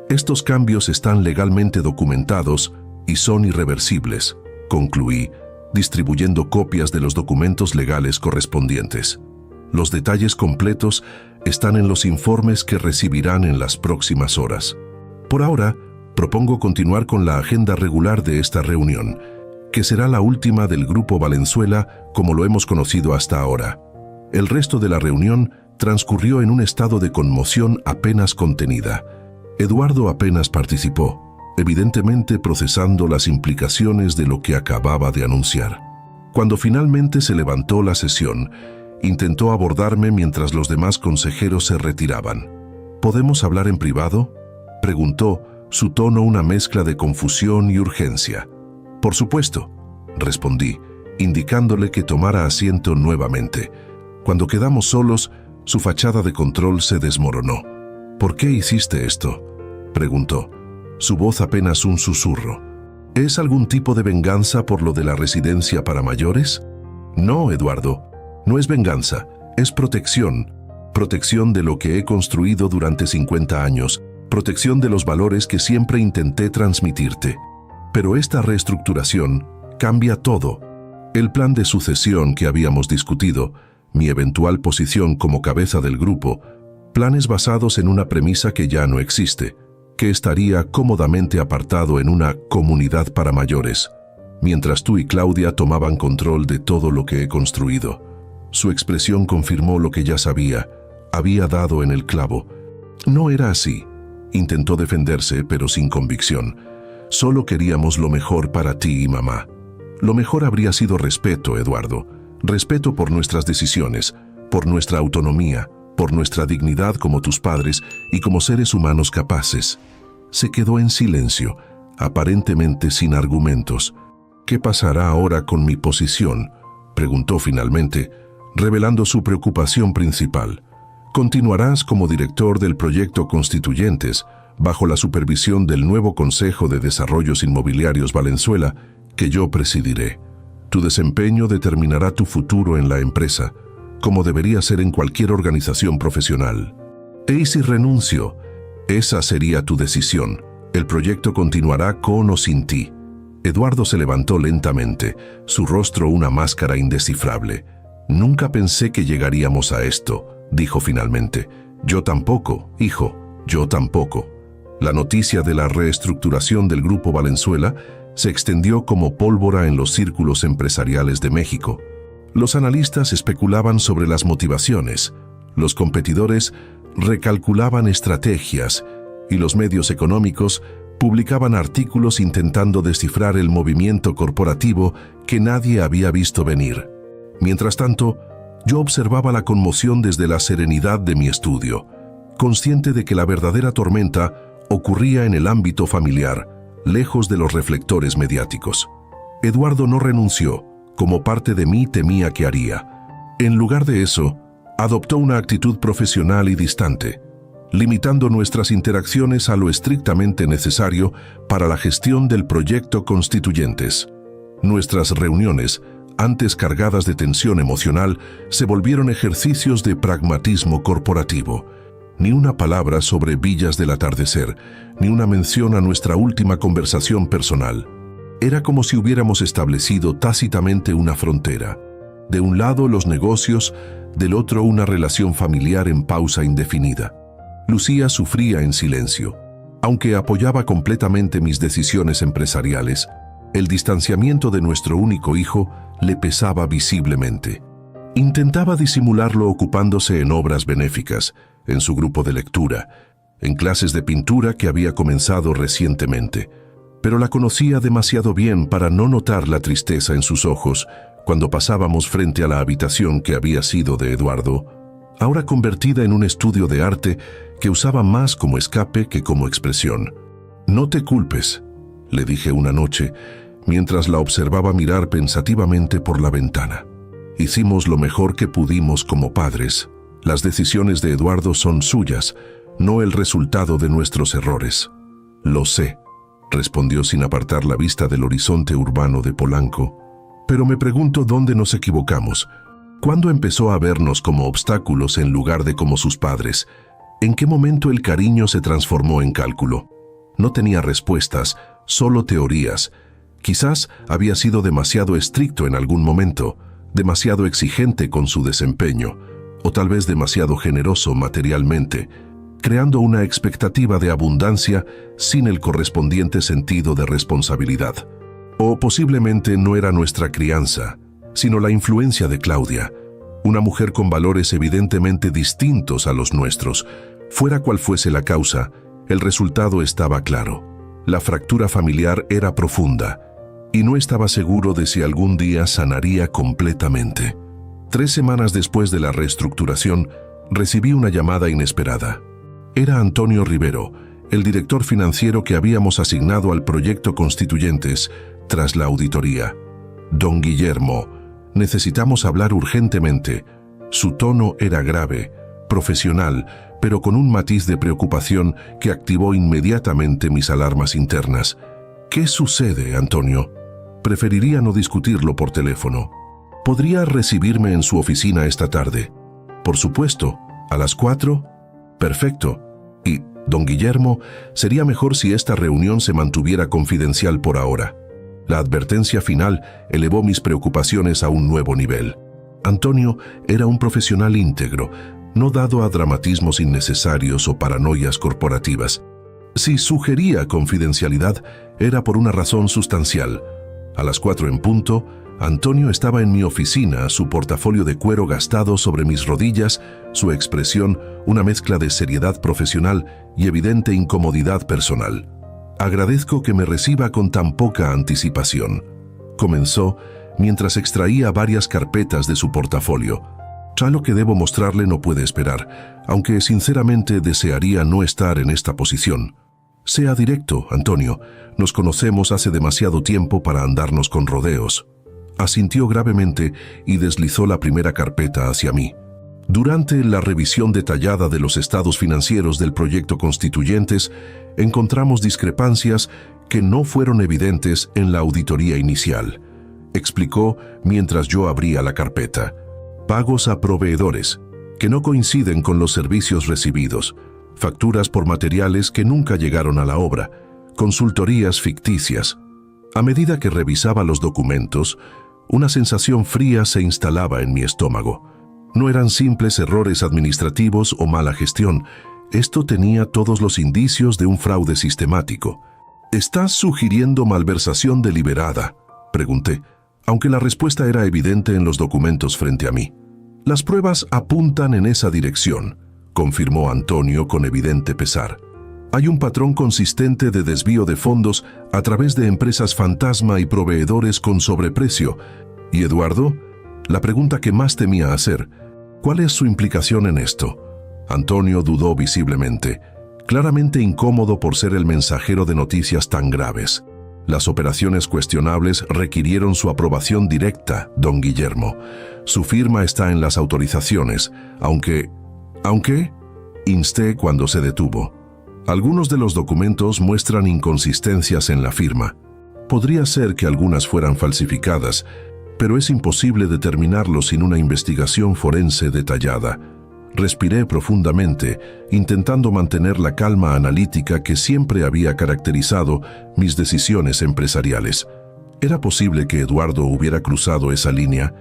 Estos cambios están legalmente documentados y son irreversibles, concluí, distribuyendo copias de los documentos legales correspondientes. Los detalles completos están en los informes que recibirán en las próximas horas. Por ahora, propongo continuar con la agenda regular de esta reunión, que será la última del Grupo Valenzuela como lo hemos conocido hasta ahora. El resto de la reunión transcurrió en un estado de conmoción apenas contenida. Eduardo apenas participó. evidentemente procesando las implicaciones de lo que acababa de anunciar. Cuando finalmente se levantó la sesión, intentó abordarme mientras los demás consejeros se retiraban. ¿Podemos hablar en privado?, preguntó, su tono una mezcla de confusión y urgencia. Por supuesto, respondí, indicándole que tomara asiento nuevamente. Cuando quedamos solos, su fachada de control se desmoronó. ¿Por qué hiciste esto?, preguntó, su voz apenas un susurro. ¿Es algún tipo de venganza por lo de la residencia para mayores? No, Eduardo, no es venganza, es protección. Protección de lo que he construido durante 50 años, protección de los valores que siempre intenté transmitirte. Pero esta reestructuración cambia todo. El plan de sucesión que habíamos discutido, mi eventual posición como cabeza del grupo, planes basados en una premisa que ya no existe, que estaría cómodamente apartado en una comunidad para mayores, mientras tú y Claudia tomaban control de todo lo que he construido. Su expresión confirmó lo que ya sabía, había dado en el clavo. No era así. Intentó defenderse, pero sin convicción. Solo queríamos lo mejor para ti y mamá. Lo mejor habría sido respeto, Eduardo. Respeto por nuestras decisiones, por nuestra autonomía, por nuestra dignidad como tus padres y como seres humanos capaces. Se quedó en silencio, aparentemente sin argumentos. ¿Qué pasará ahora con mi posición?, preguntó finalmente, revelando su preocupación principal. Continuarás como director del proyecto Constituyentes, bajo la supervisión del nuevo Consejo de Desarrollos Inmobiliarios Valenzuela, que yo presidiré. Tu desempeño determinará tu futuro en la empresa, como debería ser en cualquier organización profesional. ¿Y si renuncio? Esa sería tu decisión. El proyecto continuará con o sin ti. Eduardo se levantó lentamente, su rostro una máscara indescifrable. Nunca pensé que llegaríamos a esto, dijo finalmente. Yo tampoco, hijo, yo tampoco. La noticia de la reestructuración del Grupo Valenzuela se extendió como pólvora en los círculos empresariales de México. Los analistas especulaban sobre las motivaciones, los competidores recalculaban estrategias y los medios económicos publicaban artículos intentando descifrar el movimiento corporativo que nadie había visto venir. Mientras tanto, yo observaba la conmoción desde la serenidad de mi estudio, consciente de que la verdadera tormenta ocurría en el ámbito familiar, lejos de los reflectores mediáticos. Eduardo no renunció, como parte de mí temía que haría. En lugar de eso, adoptó una actitud profesional y distante, limitando nuestras interacciones a lo estrictamente necesario para la gestión del proyecto Constituyentes. Nuestras reuniones, antes cargadas de tensión emocional, se volvieron ejercicios de pragmatismo corporativo. Ni una palabra sobre Villas del Atardecer, ni una mención a nuestra última conversación personal. Era como si hubiéramos establecido tácitamente una frontera. De un lado los negocios, del otro una relación familiar en pausa indefinida. Lucía sufría en silencio. Aunque apoyaba completamente mis decisiones empresariales, el distanciamiento de nuestro único hijo le pesaba visiblemente. Intentaba disimularlo ocupándose en obras benéficas, en su grupo de lectura, en clases de pintura que había comenzado recientemente. Pero la conocía demasiado bien para no notar la tristeza en sus ojos cuando pasábamos frente a la habitación que había sido de Eduardo, ahora convertida en un estudio de arte que usaba más como escape que como expresión. «No te culpes», le dije una noche, mientras la observaba mirar pensativamente por la ventana. «Hicimos lo mejor que pudimos como padres. Las decisiones de Eduardo son suyas, no el resultado de nuestros errores». «Lo sé», respondió sin apartar la vista del horizonte urbano de Polanco. «Pero me pregunto dónde nos equivocamos. ¿Cuándo empezó a vernos como obstáculos en lugar de como sus padres? ¿En qué momento el cariño se transformó en cálculo?» No tenía respuestas, solo teorías. Quizás había sido demasiado estricto en algún momento, demasiado exigente con su desempeño, o tal vez demasiado generoso materialmente, creando una expectativa de abundancia sin el correspondiente sentido de responsabilidad. O posiblemente no era nuestra crianza, sino la influencia de Claudia, una mujer con valores evidentemente distintos a los nuestros. Fuera cual fuese la causa, el resultado estaba claro. La fractura familiar era profunda y no estaba seguro de si algún día sanaría completamente. 3 semanas después de la reestructuración, recibí una llamada inesperada. Era Antonio Rivero, el director financiero que habíamos asignado al proyecto Constituyentes tras la auditoría. Don Guillermo, necesitamos hablar urgentemente. Su tono era grave, profesional, pero con un matiz de preocupación que activó inmediatamente mis alarmas internas. ¿Qué sucede, Antonio? Preferiría no discutirlo por teléfono. ¿Podría recibirme en su oficina esta tarde? Por supuesto, ¿a las 4? Perfecto. Y, don Guillermo, sería mejor si esta reunión se mantuviera confidencial por ahora. La advertencia final elevó mis preocupaciones a un nuevo nivel. Antonio era un profesional íntegro, no dado a dramatismos innecesarios o paranoias corporativas. Si sugería confidencialidad, era por una razón sustancial. A las 4 en punto, Antonio estaba en mi oficina, su portafolio de cuero gastado sobre mis rodillas, su expresión una mezcla de seriedad profesional y evidente incomodidad personal. Agradezco que me reciba con tan poca anticipación, comenzó mientras extraía varias carpetas de su portafolio. Ya lo que debo mostrarle no puede esperar, aunque sinceramente desearía no estar en esta posición. Sea directo, Antonio, nos conocemos hace demasiado tiempo para andarnos con rodeos. Asintió gravemente y deslizó la primera carpeta hacia mí. Durante la revisión detallada de los estados financieros del proyecto Constituyentes, encontramos discrepancias que no fueron evidentes en la auditoría inicial, explicó mientras yo abría la carpeta. Pagos a proveedores, que no coinciden con los servicios recibidos, facturas por materiales que nunca llegaron a la obra, consultorías ficticias. A medida que revisaba los documentos, una sensación fría se instalaba en mi estómago. No eran simples errores administrativos o mala gestión. Esto tenía todos los indicios de un fraude sistemático. ¿Estás sugiriendo malversación deliberada?, pregunté, aunque la respuesta era evidente en los documentos frente a mí. Las pruebas apuntan en esa dirección, confirmó Antonio con evidente pesar. Hay un patrón consistente de desvío de fondos a través de empresas fantasma y proveedores con sobreprecio. ¿Y Eduardo? La pregunta que más temía hacer. ¿Cuál es su implicación en esto? Antonio dudó visiblemente, claramente incómodo por ser el mensajero de noticias tan graves. Las operaciones cuestionables requirieron su aprobación directa, don Guillermo. Su firma está en las autorizaciones, aunque, insté cuando se detuvo. Algunos de los documentos muestran inconsistencias en la firma. Podría ser que algunas fueran falsificadas, pero es imposible determinarlo sin una investigación forense detallada. Respiré profundamente, intentando mantener la calma analítica que siempre había caracterizado mis decisiones empresariales. ¿Era posible que Eduardo hubiera cruzado esa línea?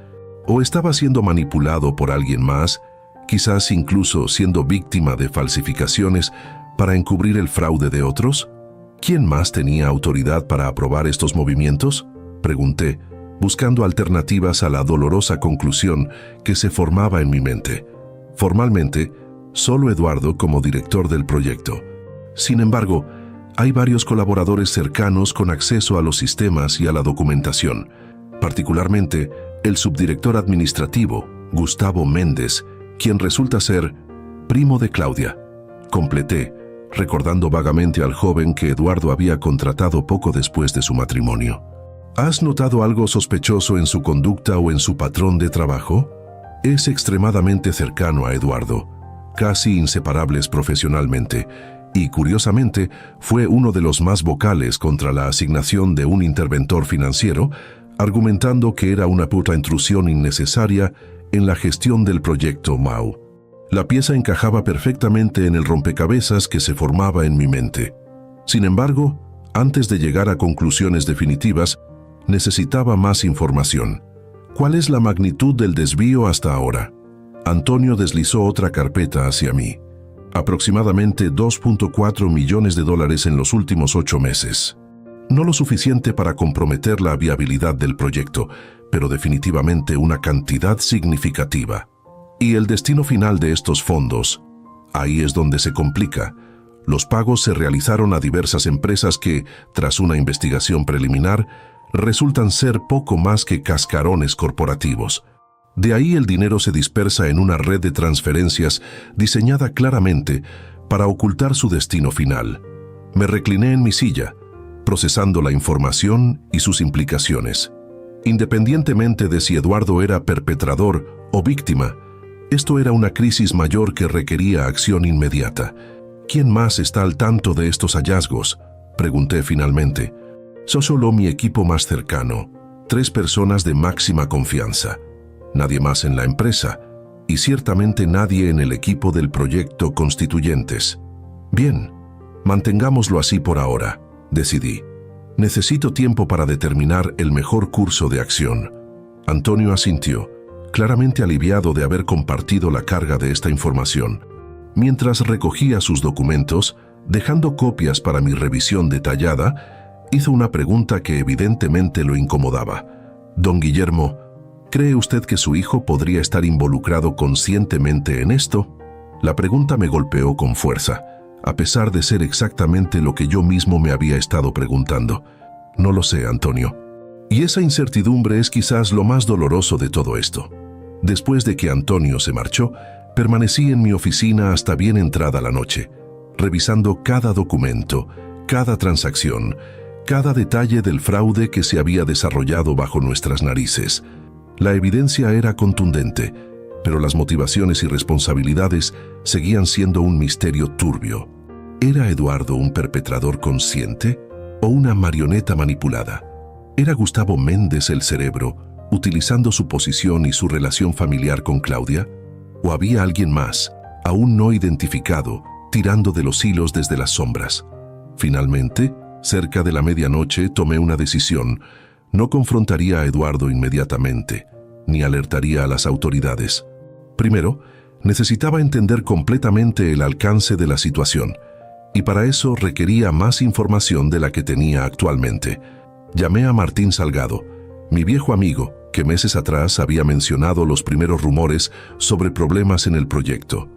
¿O estaba siendo manipulado por alguien más, quizás incluso siendo víctima de falsificaciones para encubrir el fraude de otros? ¿Quién más tenía autoridad para aprobar estos movimientos?, pregunté, buscando alternativas a la dolorosa conclusión que se formaba en mi mente. Formalmente, solo Eduardo como director del proyecto. Sin embargo, hay varios colaboradores cercanos con acceso a los sistemas y a la documentación, particularmente el subdirector administrativo, Gustavo Méndez, quien resulta ser primo de Claudia. Completé, recordando vagamente al joven que Eduardo había contratado poco después de su matrimonio. ¿Has notado algo sospechoso en su conducta o en su patrón de trabajo? Es extremadamente cercano a Eduardo, casi inseparables profesionalmente, y curiosamente fue uno de los más vocales contra la asignación de un interventor financiero, argumentando que era una puta intrusión innecesaria en la gestión del proyecto MAU. La pieza encajaba perfectamente en el rompecabezas que se formaba en mi mente. Sin embargo, antes de llegar a conclusiones definitivas, necesitaba más información. ¿Cuál es la magnitud del desvío hasta ahora? Antonio deslizó otra carpeta hacia mí. Aproximadamente $2.4 millones en los últimos 8 meses. No lo suficiente para comprometer la viabilidad del proyecto, pero definitivamente una cantidad significativa. Y el destino final de estos fondos, ahí es donde se complica. Los pagos se realizaron a diversas empresas que, tras una investigación preliminar, resultan ser poco más que cascarones corporativos. De ahí el dinero se dispersa en una red de transferencias diseñada claramente para ocultar su destino final. Me recliné en mi silla, procesando la información y sus implicaciones. Independientemente de si Eduardo era perpetrador o víctima, esto era una crisis mayor que requería acción inmediata. ¿Quién más está al tanto de estos hallazgos?, pregunté finalmente. Solo mi equipo más cercano, 3 personas de máxima confianza. Nadie más en la empresa, y ciertamente nadie en el equipo del proyecto Constituyentes. Bien, mantengámoslo así por ahora, decidí. Necesito tiempo para determinar el mejor curso de acción. Antonio asintió, claramente aliviado de haber compartido la carga de esta información. Mientras recogía sus documentos, dejando copias para mi revisión detallada, hizo una pregunta que evidentemente lo incomodaba. Don Guillermo, ¿cree usted que su hijo podría estar involucrado conscientemente en esto? La pregunta me golpeó con fuerza, a pesar de ser exactamente lo que yo mismo me había estado preguntando. No lo sé, Antonio. Y esa incertidumbre es quizás lo más doloroso de todo esto. Después de que Antonio se marchó, permanecí en mi oficina hasta bien entrada la noche, revisando cada documento, cada transacción, cada detalle del fraude que se había desarrollado bajo nuestras narices. La evidencia era contundente, pero las motivaciones y responsabilidades seguían siendo un misterio turbio. ¿Era Eduardo un perpetrador consciente o una marioneta manipulada? ¿Era Gustavo Méndez el cerebro, utilizando su posición y su relación familiar con Claudia? ¿O había alguien más, aún no identificado, tirando de los hilos desde las sombras? Finalmente, cerca de la medianoche, tomé una decisión. No confrontaría a Eduardo inmediatamente, ni alertaría a las autoridades. Primero, necesitaba entender completamente el alcance de la situación, y para eso requería más información de la que tenía actualmente. Llamé a Martín Salgado, mi viejo amigo, que meses atrás había mencionado los primeros rumores sobre problemas en el proyecto.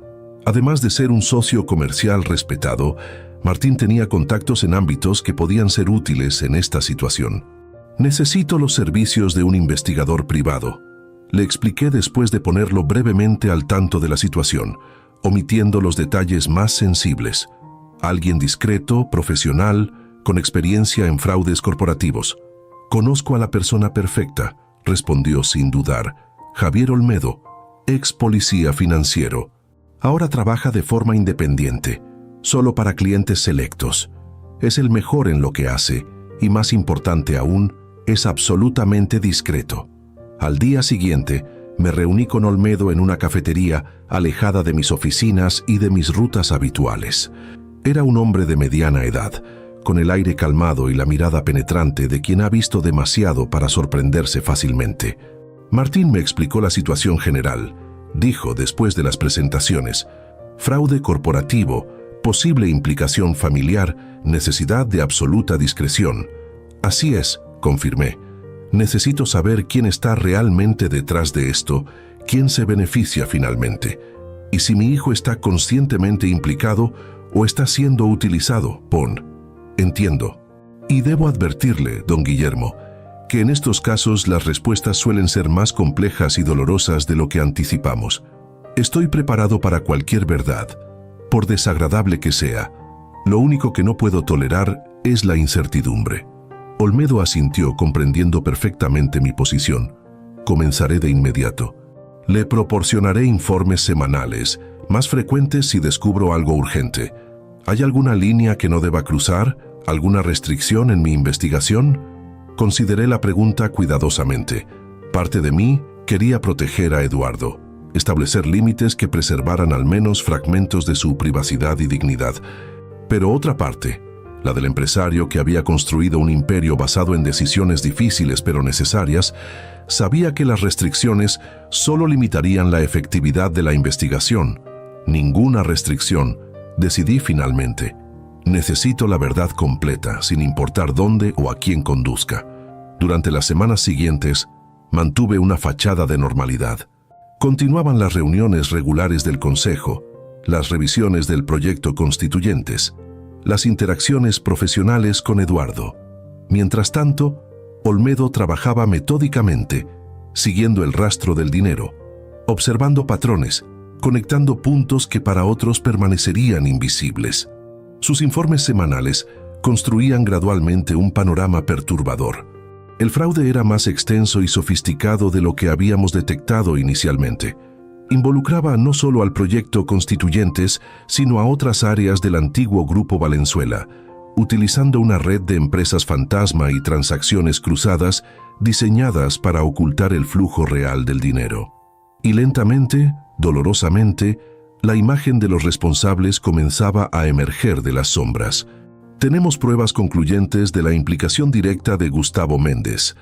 Además de ser un socio comercial respetado, Martín tenía contactos en ámbitos que podían ser útiles en esta situación. Necesito los servicios de un investigador privado, le expliqué después de ponerlo brevemente al tanto de la situación, omitiendo los detalles más sensibles. Alguien discreto, profesional, con experiencia en fraudes corporativos. Conozco a la persona perfecta, respondió sin dudar. Javier Olmedo, ex policía financiero. Ahora trabaja de forma independiente, solo para clientes selectos. Es el mejor en lo que hace, y más importante aún, es absolutamente discreto. Al día siguiente, me reuní con Olmedo en una cafetería alejada de mis oficinas y de mis rutas habituales. Era un hombre de mediana edad, con el aire calmado y la mirada penetrante de quien ha visto demasiado para sorprenderse fácilmente. Martín me explicó la situación general. Dijo después de las presentaciones: fraude corporativo, posible implicación familiar, necesidad de absoluta discreción. Así es, confirmé. Necesito saber quién está realmente detrás de esto, quién se beneficia finalmente, y si mi hijo está conscientemente implicado o está siendo utilizado. Entiendo. Y debo advertirle, don Guillermo, que en estos casos las respuestas suelen ser más complejas y dolorosas de lo que anticipamos. Estoy preparado para cualquier verdad, por desagradable que sea. Lo único que no puedo tolerar es la incertidumbre. Olmedo asintió, comprendiendo perfectamente mi posición. Comenzaré de inmediato. Le proporcionaré informes semanales, más frecuentes si descubro algo urgente. ¿Hay alguna línea que no deba cruzar? ¿Alguna restricción en mi investigación? Consideré la pregunta cuidadosamente. Parte de mí quería proteger a Eduardo, establecer límites que preservaran al menos fragmentos de su privacidad y dignidad. Pero otra parte, la del empresario que había construido un imperio basado en decisiones difíciles pero necesarias, sabía que las restricciones solo limitarían la efectividad de la investigación. Ninguna restricción, decidí finalmente. Necesito la verdad completa, sin importar dónde o a quién conduzca. Durante las semanas siguientes, mantuve una fachada de normalidad. Continuaban las reuniones regulares del consejo, las revisiones del proyecto Constituyentes, las interacciones profesionales con Eduardo. Mientras tanto, Olmedo trabajaba metódicamente, siguiendo el rastro del dinero, observando patrones, conectando puntos que para otros permanecerían invisibles. Sus informes semanales construían gradualmente un panorama perturbador. El fraude era más extenso y sofisticado de lo que habíamos detectado inicialmente. Involucraba no solo al proyecto Constituyentes, sino a otras áreas del antiguo Grupo Valenzuela, utilizando una red de empresas fantasma y transacciones cruzadas diseñadas para ocultar el flujo real del dinero. Y lentamente, dolorosamente, la imagen de los responsables comenzaba a emerger de las sombras. Tenemos pruebas concluyentes de la implicación directa de Gustavo Méndez,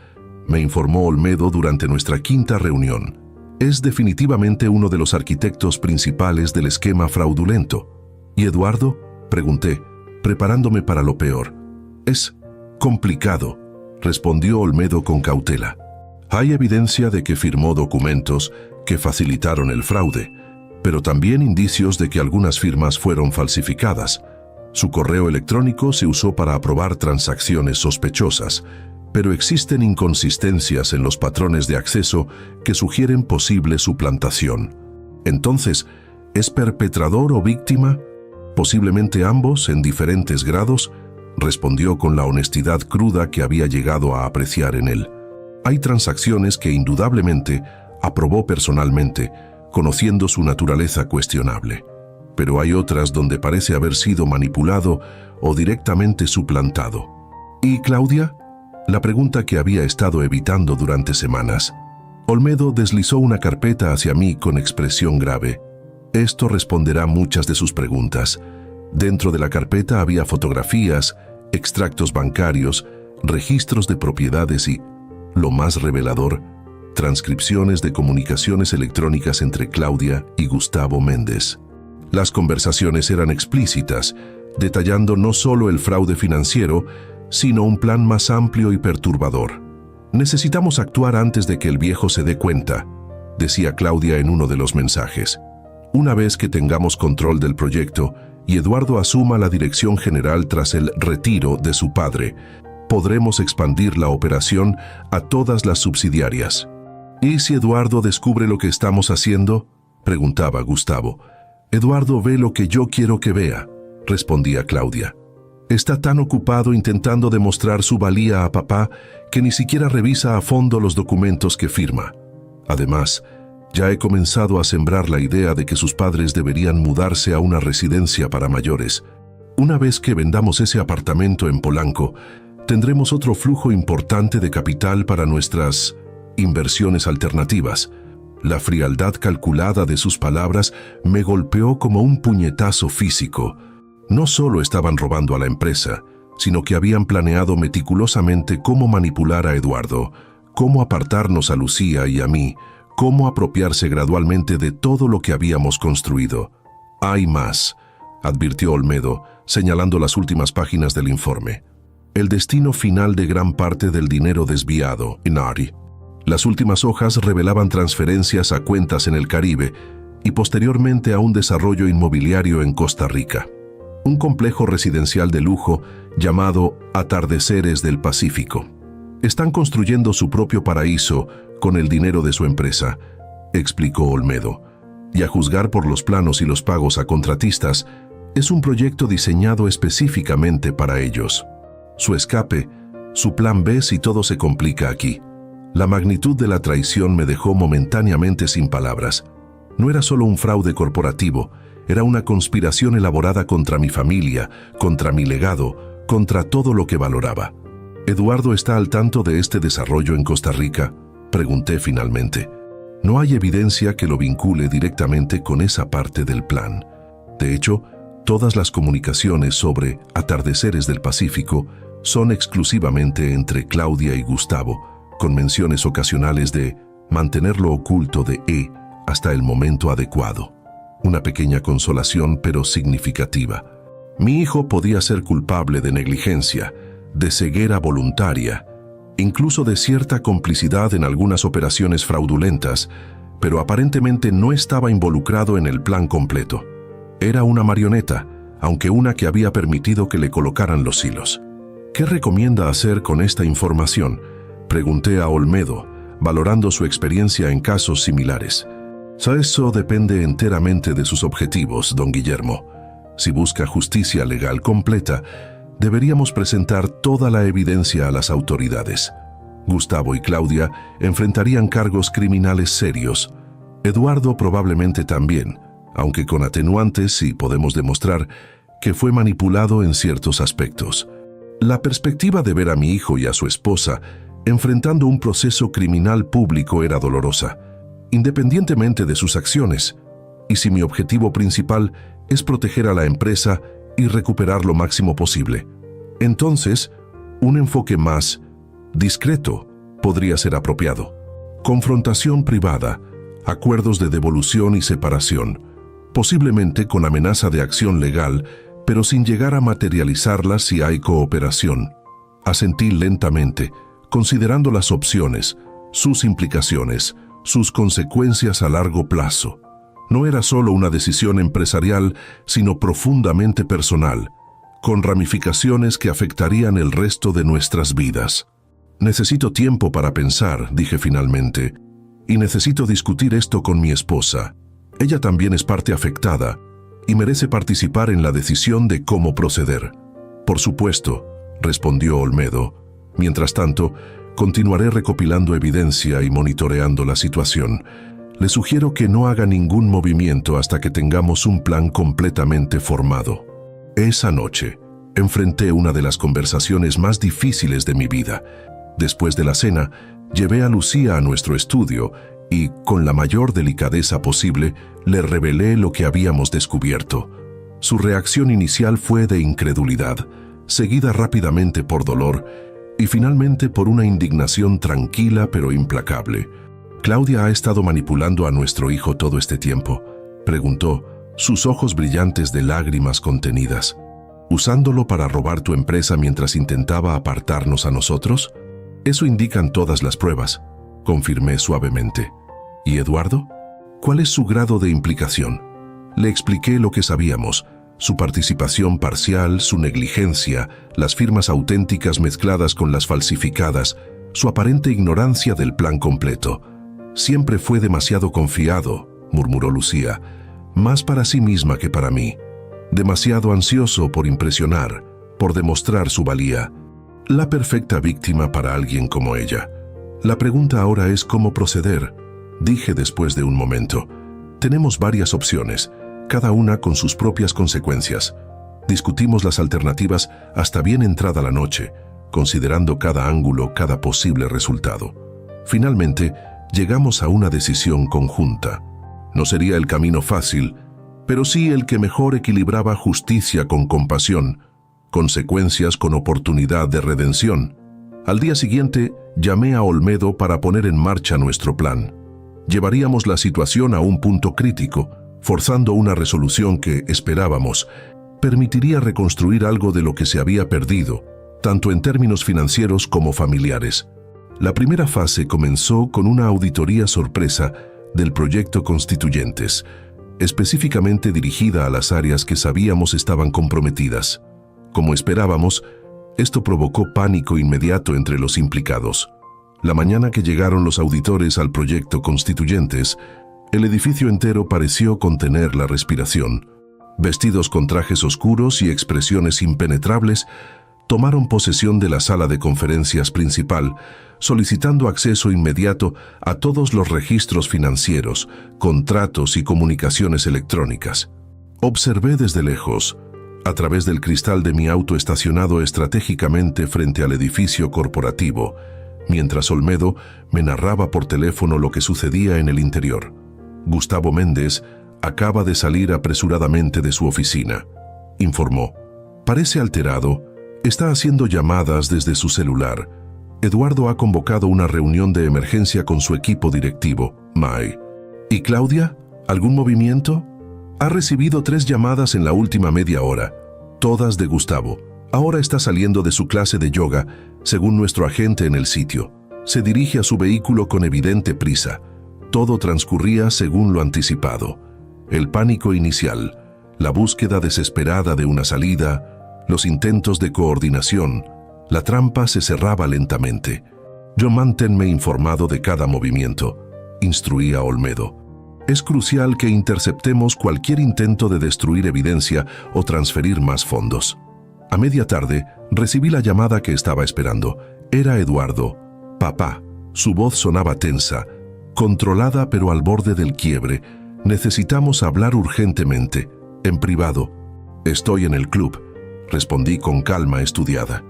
me informó Olmedo durante nuestra quinta reunión. Es definitivamente uno de los arquitectos principales del esquema fraudulento. ¿Y Eduardo?, pregunté, preparándome para lo peor. Es complicado, respondió Olmedo con cautela. Hay evidencia de que firmó documentos que facilitaron el fraude, pero también indicios de que algunas firmas fueron falsificadas. Su correo electrónico se usó para aprobar transacciones sospechosas, pero existen inconsistencias en los patrones de acceso que sugieren posible suplantación. Entonces, ¿es perpetrador o víctima? Posiblemente ambos en diferentes grados, respondió con la honestidad cruda que había llegado a apreciar en él. Hay transacciones que indudablemente aprobó personalmente, conociendo su naturaleza cuestionable. Pero hay otras donde parece haber sido manipulado o directamente suplantado. ¿Y Claudia?, la pregunta que había estado evitando durante semanas. Olmedo deslizó una carpeta hacia mí con expresión grave. Esto responderá muchas de sus preguntas. Dentro de la carpeta había fotografías, extractos bancarios, registros de propiedades y, lo más revelador, transcripciones de comunicaciones electrónicas entre Claudia y Gustavo Méndez. Las conversaciones eran explícitas, detallando no solo el fraude financiero, sino un plan más amplio y perturbador. Necesitamos actuar antes de que el viejo se dé cuenta, decía Claudia en uno de los mensajes. Una vez que tengamos control del proyecto y Eduardo asuma la dirección general tras el retiro de su padre, podremos expandir la operación a todas las subsidiarias. ¿Y si Eduardo descubre lo que estamos haciendo?, preguntaba Gustavo. Eduardo ve lo que yo quiero que vea, respondía Claudia. Está tan ocupado intentando demostrar su valía a papá que ni siquiera revisa a fondo los documentos que firma. Además, ya he comenzado a sembrar la idea de que sus padres deberían mudarse a una residencia para mayores. Una vez que vendamos ese apartamento en Polanco, tendremos otro flujo importante de capital para nuestras inversiones alternativas. La frialdad calculada de sus palabras me golpeó como un puñetazo físico. No solo estaban robando a la empresa, sino que habían planeado meticulosamente cómo manipular a Eduardo, cómo apartarnos a Lucía y a mí, cómo apropiarse gradualmente de todo lo que habíamos construido. Hay más, advirtió Olmedo, señalando las últimas páginas del informe. El destino final de gran parte del dinero desviado, Inari. Las últimas hojas revelaban transferencias a cuentas en el Caribe y posteriormente a un desarrollo inmobiliario en Costa Rica. Un complejo residencial de lujo llamado Atardeceres del Pacífico. Están construyendo su propio paraíso con el dinero de su empresa, explicó Olmedo. Y a juzgar por los planos y los pagos a contratistas, es un proyecto diseñado específicamente para ellos. Su escape, su plan B si todo se complica aquí. La magnitud de la traición me dejó momentáneamente sin palabras. No era solo un fraude corporativo, era una conspiración elaborada contra mi familia, contra mi legado, contra todo lo que valoraba. ¿Eduardo está al tanto de este desarrollo en Costa Rica?, pregunté finalmente. No hay evidencia que lo vincule directamente con esa parte del plan. De hecho, todas las comunicaciones sobre Atardeceres del Pacífico son exclusivamente entre Claudia y Gustavo, con menciones ocasionales de mantenerlo oculto de hasta el momento adecuado. Una pequeña consolación, pero significativa. Mi hijo podía ser culpable de negligencia, de ceguera voluntaria, incluso de cierta complicidad en algunas operaciones fraudulentas, pero aparentemente no estaba involucrado en el plan completo. Era una marioneta, aunque una que había permitido que le colocaran los hilos. ¿Qué recomienda hacer con esta información?, pregunté a Olmedo, valorando su experiencia en casos similares. Eso depende enteramente de sus objetivos, don Guillermo. Si busca justicia legal completa, deberíamos presentar toda la evidencia a las autoridades. Gustavo y Claudia enfrentarían cargos criminales serios. Eduardo probablemente también, aunque con atenuantes si podemos demostrar que fue manipulado en ciertos aspectos. La perspectiva de ver a mi hijo y a su esposa enfrentando un proceso criminal público era dolorosa, independientemente de sus acciones, y si mi objetivo principal es proteger a la empresa y recuperar lo máximo posible, entonces un enfoque más discreto podría ser apropiado. Confrontación privada, acuerdos de devolución y separación, posiblemente con amenaza de acción legal, pero sin llegar a materializarla si hay cooperación. Asentí lentamente, considerando las opciones, sus implicaciones, sus consecuencias a largo plazo. No era solo una decisión empresarial, sino profundamente personal, con ramificaciones que afectarían el resto de nuestras vidas. Necesito tiempo para pensar, dije finalmente, y necesito discutir esto con mi esposa. Ella también es parte afectada y merece participar en la decisión de cómo proceder. Por supuesto, respondió Olmedo. Mientras tanto, continuaré recopilando evidencia y monitoreando la situación. Le sugiero que no haga ningún movimiento hasta que tengamos un plan completamente formado. Esa noche, enfrenté una de las conversaciones más difíciles de mi vida. Después de la cena, llevé a Lucía a nuestro estudio y, con la mayor delicadeza posible, le revelé lo que habíamos descubierto. Su reacción inicial fue de incredulidad, seguida rápidamente por dolor y finalmente por una indignación tranquila pero implacable. ¿Claudia ha estado manipulando a nuestro hijo todo este tiempo?, preguntó, sus ojos brillantes de lágrimas contenidas. ¿Usándolo para robar tu empresa mientras intentaba apartarnos a nosotros? Eso indican todas las pruebas, confirmé suavemente. ¿Y Eduardo? ¿Cuál es su grado de implicación? Le expliqué lo que sabíamos, su participación parcial, su negligencia, las firmas auténticas mezcladas con las falsificadas, su aparente ignorancia del plan completo. Siempre fue demasiado confiado, murmuró Lucía, más para sí misma que para mí. Demasiado ansioso por impresionar, por demostrar su valía. La perfecta víctima para alguien como ella. La pregunta ahora es cómo proceder, dije después de un momento. Tenemos varias opciones, cada una con sus propias consecuencias. Discutimos las alternativas hasta bien entrada la noche, considerando cada ángulo, cada posible resultado. Finalmente, llegamos a una decisión conjunta. No sería el camino fácil, pero sí el que mejor equilibraba justicia con compasión, consecuencias con oportunidad de redención. Al día siguiente, llamé a Olmedo para poner en marcha nuestro plan. Llevaríamos la situación a un punto crítico, forzando una resolución que, esperábamos, permitiría reconstruir algo de lo que se había perdido, tanto en términos financieros como familiares. La primera fase comenzó con una auditoría sorpresa del proyecto Constituyentes, específicamente dirigida a las áreas que sabíamos estaban comprometidas. Como esperábamos, esto provocó pánico inmediato entre los implicados. La mañana que llegaron los auditores al proyecto Constituyentes, el edificio entero pareció contener la respiración. Vestidos con trajes oscuros y expresiones impenetrables, tomaron posesión de la sala de conferencias principal, solicitando acceso inmediato a todos los registros financieros, contratos y comunicaciones electrónicas. Observé desde lejos, a través del cristal de mi auto estacionado estratégicamente frente al edificio corporativo, mientras Olmedo me narraba por teléfono lo que sucedía en el interior. Gustavo Méndez acaba de salir apresuradamente de su oficina, informó. Parece alterado, está haciendo llamadas desde su celular. Eduardo ha convocado una reunión de emergencia con su equipo directivo, Mai. ¿Y Claudia? ¿Algún movimiento? Ha recibido 3 llamadas en la última media hora, todas de Gustavo. Ahora está saliendo de su clase de yoga, según nuestro agente en el sitio. Se dirige a su vehículo con evidente prisa. Todo transcurría según lo anticipado. El pánico inicial, La búsqueda desesperada de una salida, los intentos de coordinación, la trampa se cerraba lentamente. Yo manténme informado de cada movimiento, instruía a Olmedo. Es crucial que interceptemos cualquier intento de destruir evidencia o transferir más fondos. A media tarde, recibí la llamada que estaba esperando. Era Eduardo. Papá. Su voz sonaba tensa, controlada pero al borde del quiebre. Necesitamos hablar urgentemente, en privado. Estoy en el club, respondí con calma estudiada.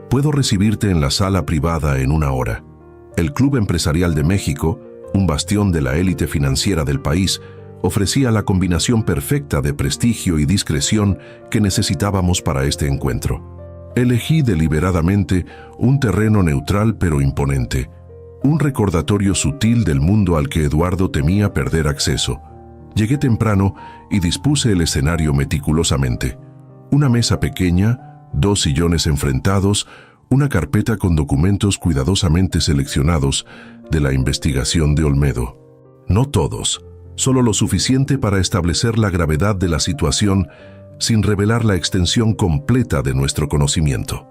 Puedo recibirte en la sala privada en 1 hora. El Club Empresarial de México, un bastión de la élite financiera del país, ofrecía la combinación perfecta de prestigio y discreción que necesitábamos para este encuentro. Elegí deliberadamente un terreno neutral pero imponente, un recordatorio sutil del mundo al que Eduardo temía perder acceso. Llegué temprano y dispuse el escenario meticulosamente. Una mesa pequeña, 2 sillones enfrentados, una carpeta con documentos cuidadosamente seleccionados de la investigación de Olmedo. No todos, solo lo suficiente para establecer la gravedad de la situación sin revelar la extensión completa de nuestro conocimiento.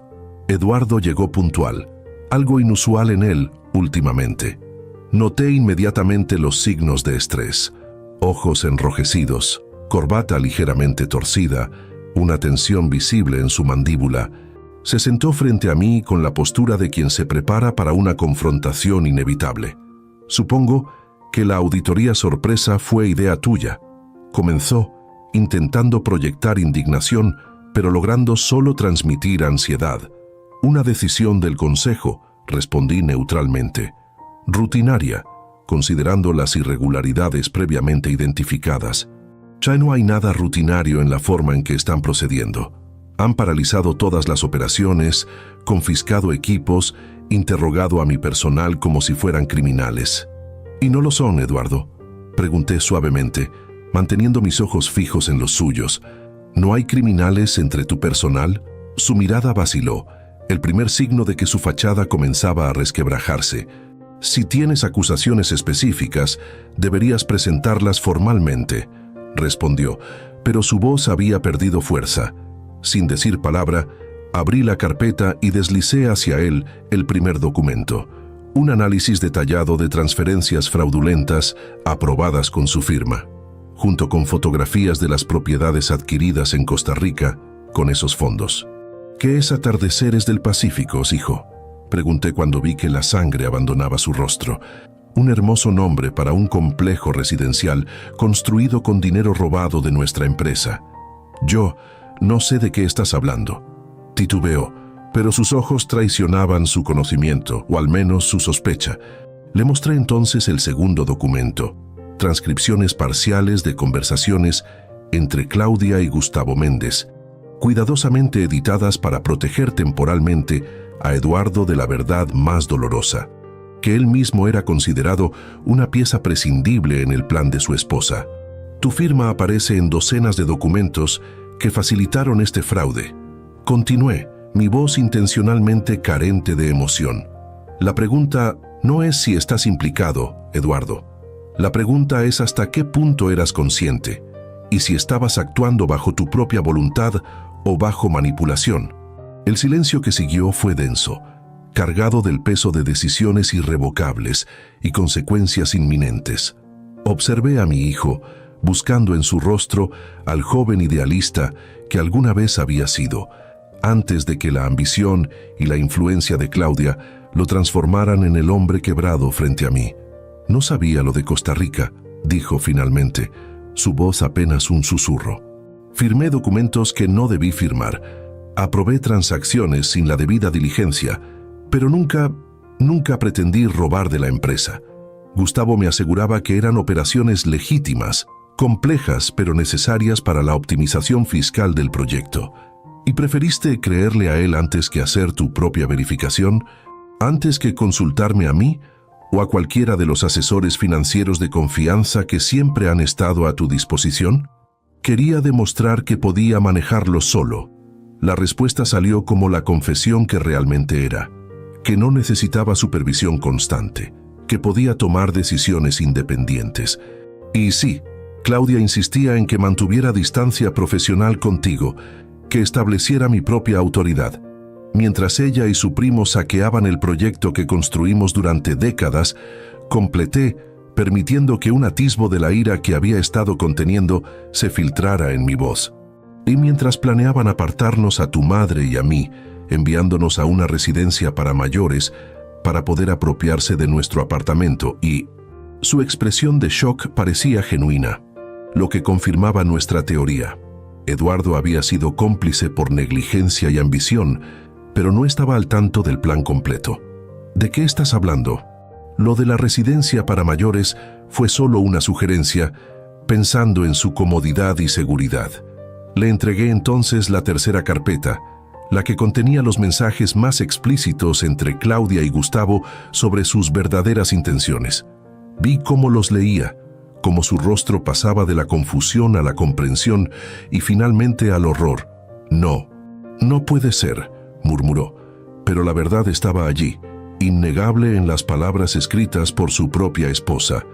Eduardo llegó puntual, algo inusual en él últimamente. Noté inmediatamente los signos de estrés: ojos enrojecidos, corbata ligeramente torcida, una tensión visible en su mandíbula. Se sentó frente a mí con la postura de quien se prepara para una confrontación inevitable. Supongo que la auditoría sorpresa fue idea tuya. Comenzó, intentando proyectar indignación, pero logrando solo transmitir ansiedad. Una decisión del consejo, respondí neutralmente. Rutinaria, considerando las irregularidades previamente identificadas. Ya no hay nada rutinario en la forma en que están procediendo. Han paralizado todas las operaciones, confiscado equipos, interrogado a mi personal como si fueran criminales. ¿Y no lo son, Eduardo?, pregunté suavemente, manteniendo mis ojos fijos en los suyos. ¿No hay criminales entre tu personal? Su mirada vaciló, el primer signo de que su fachada comenzaba a resquebrajarse. Si tienes acusaciones específicas, deberías presentarlas formalmente, respondió, pero su voz había perdido fuerza. Sin decir palabra, abrí la carpeta y deslicé hacia él el primer documento, un análisis detallado de transferencias fraudulentas aprobadas con su firma, junto con fotografías de las propiedades adquiridas en Costa Rica con esos fondos. ¿Qué es Atardeceres del Pacífico, hijo?, pregunté cuando vi que la sangre abandonaba su rostro. Un hermoso nombre para un complejo residencial construido con dinero robado de nuestra empresa. Yo no sé de qué estás hablando. Titubeó, pero sus ojos traicionaban su conocimiento, o al menos su sospecha. Le mostré entonces el segundo documento, transcripciones parciales de conversaciones entre Claudia y Gustavo Méndez, cuidadosamente editadas para proteger temporalmente a Eduardo de la verdad más dolorosa, que él mismo era considerado una pieza prescindible en el plan de su esposa. Tu firma aparece en docenas de documentos que facilitaron este fraude. Continué, mi voz intencionalmente carente de emoción. La pregunta no es si estás implicado, Eduardo. La pregunta es hasta qué punto eras consciente y si estabas actuando bajo tu propia voluntad o bajo manipulación. El silencio que siguió fue denso, cargado del peso de decisiones irrevocables y consecuencias inminentes. Observé a mi hijo, buscando en su rostro al joven idealista que alguna vez había sido, antes de que la ambición y la influencia de Claudia lo transformaran en el hombre quebrado frente a mí. No sabía lo de Costa Rica, dijo finalmente, su voz apenas un susurro. Firmé documentos que no debí firmar. Aprobé transacciones sin la debida diligencia, pero nunca pretendí robar de la empresa. Gustavo me aseguraba que eran operaciones legítimas, complejas pero necesarias para la optimización fiscal del proyecto. ¿Y preferiste creerle a él antes que hacer tu propia verificación? ¿Antes que consultarme a mí o a cualquiera de los asesores financieros de confianza que siempre han estado a tu disposición? Quería demostrar que podía manejarlo solo. La respuesta salió como la confesión que realmente era, que no necesitaba supervisión constante, que podía tomar decisiones independientes. Y sí, Claudia insistía en que mantuviera distancia profesional contigo, que estableciera mi propia autoridad. Mientras ella y su primo saqueaban el proyecto que construimos durante décadas, completé, permitiendo que un atisbo de la ira que había estado conteniendo se filtrara en mi voz. Y mientras planeaban apartarnos a tu madre y a mí, enviándonos a una residencia para mayores para poder apropiarse de nuestro apartamento, y su expresión de shock parecía genuina, lo que confirmaba nuestra teoría. Eduardo había sido cómplice por negligencia y ambición, pero no estaba al tanto del plan completo. ¿De qué estás hablando? Lo de la residencia para mayores fue solo una sugerencia, pensando en su comodidad y seguridad. Le entregué entonces la tercera carpeta, la que contenía los mensajes más explícitos entre Claudia y Gustavo sobre sus verdaderas intenciones. Vi cómo los leía, cómo su rostro pasaba de la confusión a la comprensión y finalmente al horror. No, no puede ser, murmuró, pero la verdad estaba allí, innegable en las palabras escritas por su propia esposa.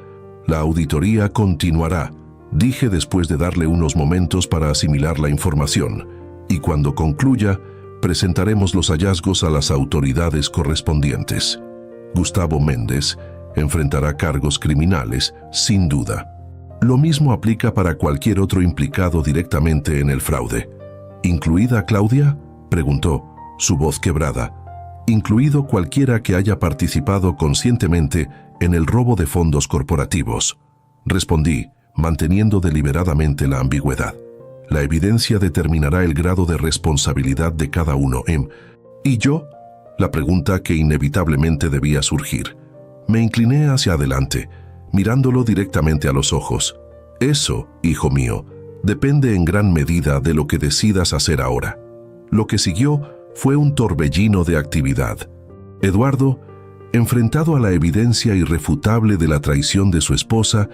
La auditoría continuará, dije después de darle unos momentos para asimilar la información, y cuando concluya, presentaremos los hallazgos a las autoridades correspondientes. Gustavo Méndez enfrentará cargos criminales, sin duda. Lo mismo aplica para cualquier otro implicado directamente en el fraude. ¿Incluida Claudia?, preguntó, su voz quebrada. Incluido cualquiera que haya participado conscientemente en el robo de fondos corporativos. Respondí, manteniendo deliberadamente la ambigüedad. La evidencia determinará el grado de responsabilidad de cada uno. ¿Y yo? La pregunta que inevitablemente debía surgir. Me incliné hacia adelante, mirándolo directamente a los ojos. Eso, hijo mío, depende en gran medida de lo que decidas hacer ahora. Lo que siguió fue un torbellino de actividad. Eduardo, enfrentado a la evidencia irrefutable de la traición de su esposa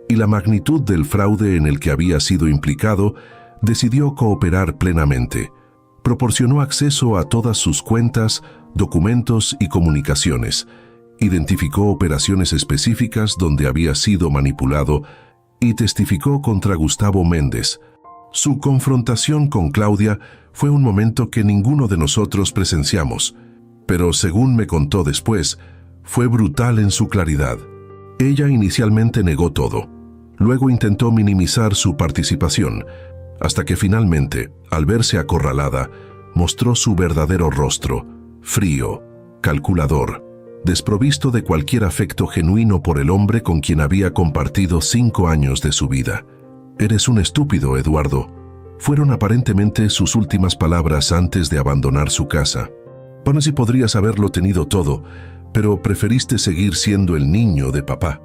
y la magnitud del fraude en el que había sido implicado, decidió cooperar plenamente. Proporcionó acceso a todas sus cuentas, documentos y comunicaciones. Identificó operaciones específicas donde había sido manipulado y testificó contra Gustavo Méndez. Su confrontación con Claudia fue un momento que ninguno de nosotros presenciamos, pero según me contó después, fue brutal en su claridad. Ella inicialmente negó todo. Luego intentó minimizar su participación, hasta que finalmente, al verse acorralada, mostró su verdadero rostro, frío, calculador, desprovisto de cualquier afecto genuino por el hombre con quien había compartido 5 años de su vida. «Eres un estúpido, Eduardo», fueron aparentemente sus últimas palabras antes de abandonar su casa. Bueno, si podrías haberlo tenido todo, pero preferiste seguir siendo el niño de papá.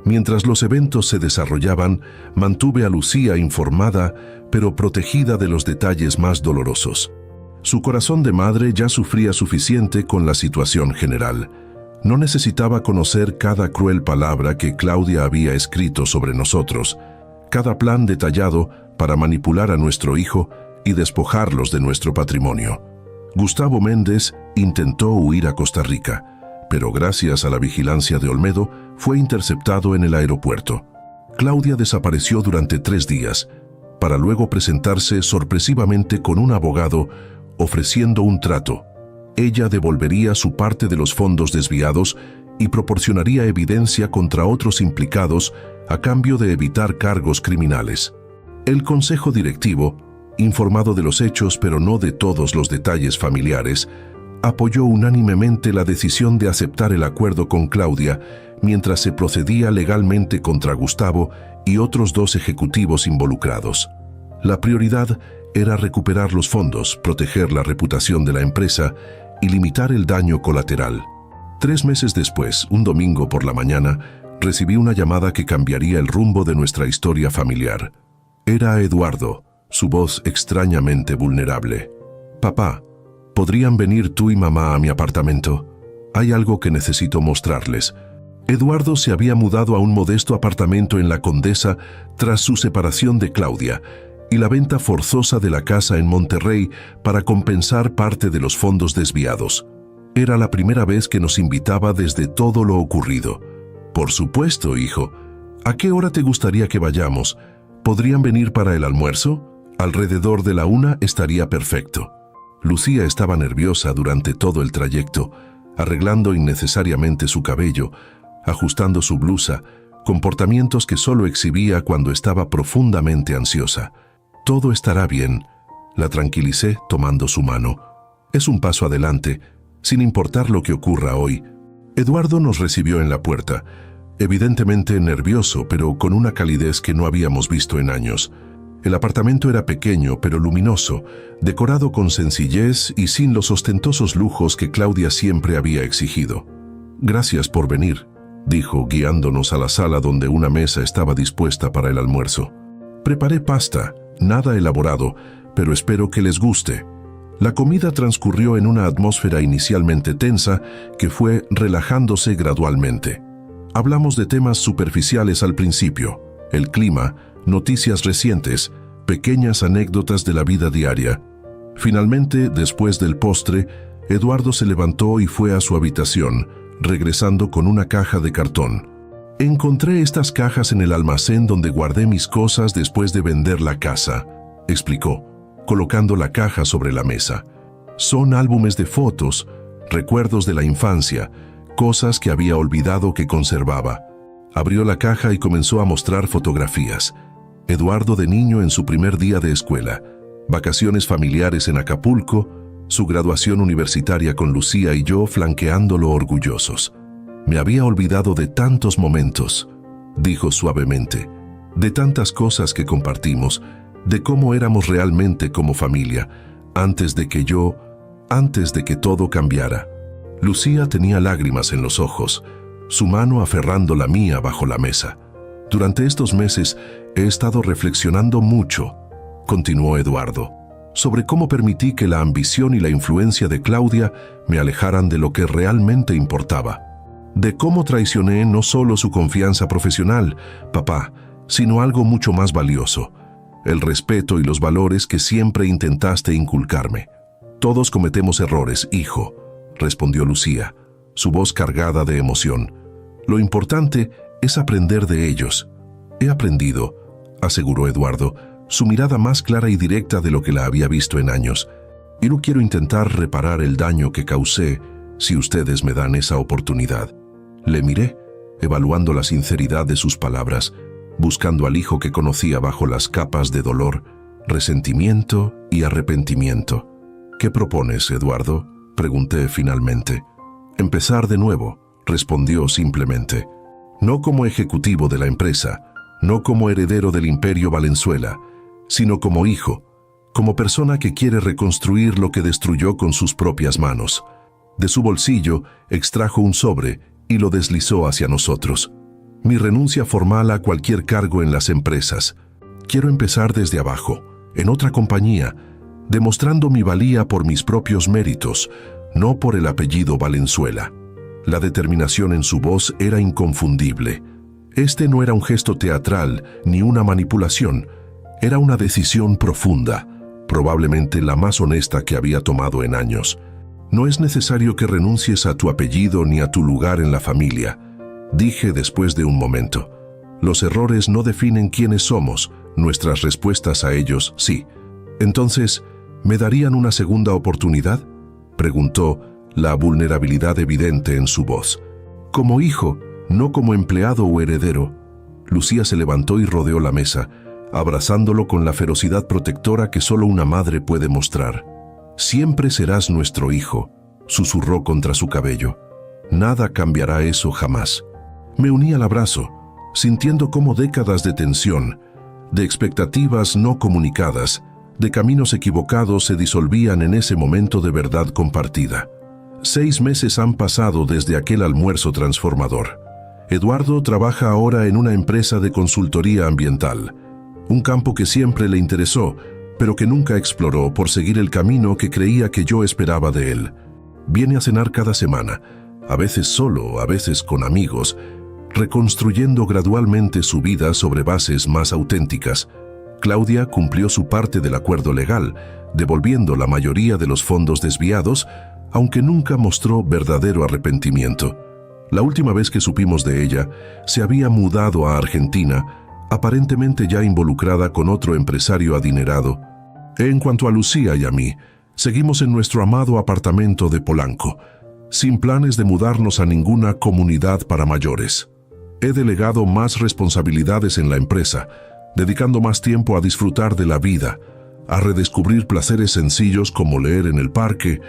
Mientras los eventos se desarrollaban, mantuve a Lucía informada, pero protegida de los detalles más dolorosos. Su corazón de madre ya sufría suficiente con la situación general. No necesitaba conocer cada cruel palabra que Claudia había escrito sobre nosotros, cada plan detallado para manipular a nuestro hijo y despojarlos de nuestro patrimonio. Gustavo Méndez intentó huir a Costa Rica, pero gracias a la vigilancia de Olmedo fue interceptado en el aeropuerto. Claudia desapareció durante 3 días, para luego presentarse sorpresivamente con un abogado ofreciendo un trato. Ella devolvería su parte de los fondos desviados y proporcionaría evidencia contra otros implicados a cambio de evitar cargos criminales. El consejo directivo, informado de los hechos pero no de todos los detalles familiares, apoyó unánimemente la decisión de aceptar el acuerdo con Claudia mientras se procedía legalmente contra Gustavo y otros 2 ejecutivos involucrados. La prioridad era recuperar los fondos, proteger la reputación de la empresa y limitar el daño colateral. 3 meses después, un domingo por la mañana, recibí una llamada que cambiaría el rumbo de nuestra historia familiar. Era Eduardo, su voz extrañamente vulnerable. «Papá, ¿podrían venir tú y mamá a mi apartamento? Hay algo que necesito mostrarles». Eduardo se había mudado a un modesto apartamento en La Condesa tras su separación de Claudia y la venta forzosa de la casa en Monterrey para compensar parte de los fondos desviados. Era la primera vez que nos invitaba desde todo lo ocurrido. «Por supuesto, hijo. ¿A qué hora te gustaría que vayamos? ¿Podrían venir para el almuerzo? Alrededor de la 1 estaría perfecto. Lucía estaba nerviosa durante todo el trayecto, arreglando innecesariamente su cabello, ajustando su blusa, comportamientos que solo exhibía cuando estaba profundamente ansiosa. Todo estará bien, la tranquilicé tomando su mano. Es un paso adelante, sin importar lo que ocurra hoy. Eduardo nos recibió en la puerta, evidentemente nervioso, pero con una calidez que no habíamos visto en años. El apartamento era pequeño pero luminoso, decorado con sencillez y sin los ostentosos lujos que Claudia siempre había exigido. «Gracias por venir», dijo, guiándonos a la sala donde una mesa estaba dispuesta para el almuerzo. «Preparé pasta, nada elaborado, pero espero que les guste». La comida transcurrió en una atmósfera inicialmente tensa que fue relajándose gradualmente. Hablamos de temas superficiales al principio: el clima, noticias recientes, pequeñas anécdotas de la vida diaria. Finalmente, después del postre, Eduardo se levantó y fue a su habitación, regresando con una caja de cartón. «Encontré estas cajas en el almacén donde guardé mis cosas después de vender la casa», explicó, colocando la caja sobre la mesa. «Son álbumes de fotos, recuerdos de la infancia, cosas que había olvidado que conservaba». Abrió la caja y comenzó a mostrar fotografías. Eduardo de niño en su primer día de escuela, vacaciones familiares en Acapulco, su graduación universitaria con Lucía y yo flanqueándolo orgullosos. «Me había olvidado de tantos momentos», dijo suavemente, «de tantas cosas que compartimos, de cómo éramos realmente como familia, antes de que todo cambiara». Lucía tenía lágrimas en los ojos, su mano aferrando la mía bajo la mesa. «Durante estos meses he estado reflexionando mucho», continuó Eduardo, «sobre cómo permití que la ambición y la influencia de Claudia me alejaran de lo que realmente importaba. De cómo traicioné no solo su confianza profesional, papá, sino algo mucho más valioso: el respeto y los valores que siempre intentaste inculcarme». «Todos cometemos errores, hijo», respondió Lucía, su voz cargada de emoción. «Lo importante es aprender de ellos». «He aprendido», aseguró Eduardo, su mirada más clara y directa de lo que la había visto en años. «Y no quiero intentar reparar el daño que causé si ustedes me dan esa oportunidad». Le miré, evaluando la sinceridad de sus palabras, buscando al hijo que conocía bajo las capas de dolor, resentimiento y arrepentimiento. «¿Qué propones, Eduardo?», pregunté finalmente. «Empezar de nuevo», respondió simplemente. «No como ejecutivo de la empresa, no como heredero del Imperio Valenzuela, sino como hijo, como persona que quiere reconstruir lo que destruyó con sus propias manos». De su bolsillo extrajo un sobre y lo deslizó hacia nosotros. «Mi renuncia formal a cualquier cargo en las empresas. Quiero empezar desde abajo, en otra compañía, demostrando mi valía por mis propios méritos, no por el apellido Valenzuela». La determinación en su voz era inconfundible. Este no era un gesto teatral ni una manipulación, era una decisión profunda, probablemente la más honesta que había tomado en años. «No es necesario que renuncies a tu apellido ni a tu lugar en la familia», dije después de un momento. «Los errores no definen quiénes somos, nuestras respuestas a ellos sí». «Entonces, ¿me darían una segunda oportunidad?», preguntó, la vulnerabilidad evidente en su voz. «Como hijo, no como empleado o heredero». Lucía se levantó y rodeó la mesa, abrazándolo con la ferocidad protectora que solo una madre puede mostrar. «Siempre serás nuestro hijo», susurró contra su cabello. «Nada cambiará eso jamás». Me uní al abrazo, sintiendo cómo décadas de tensión, de expectativas no comunicadas, de caminos equivocados se disolvían en ese momento de verdad compartida. 6 meses han pasado desde aquel almuerzo transformador. Eduardo trabaja ahora en una empresa de consultoría ambiental, un campo que siempre le interesó, pero que nunca exploró por seguir el camino que creía que yo esperaba de él. Viene a cenar cada semana, a veces solo, a veces con amigos, reconstruyendo gradualmente su vida sobre bases más auténticas. Claudia cumplió su parte del acuerdo legal, devolviendo la mayoría de los fondos desviados, aunque nunca mostró verdadero arrepentimiento. La última vez que supimos de ella, se había mudado a Argentina, aparentemente ya involucrada con otro empresario adinerado. En cuanto a Lucía y a mí, seguimos en nuestro amado apartamento de Polanco, sin planes de mudarnos a ninguna comunidad para mayores. He delegado más responsabilidades en la empresa, dedicando más tiempo a disfrutar de la vida, a redescubrir placeres sencillos como leer en el parque,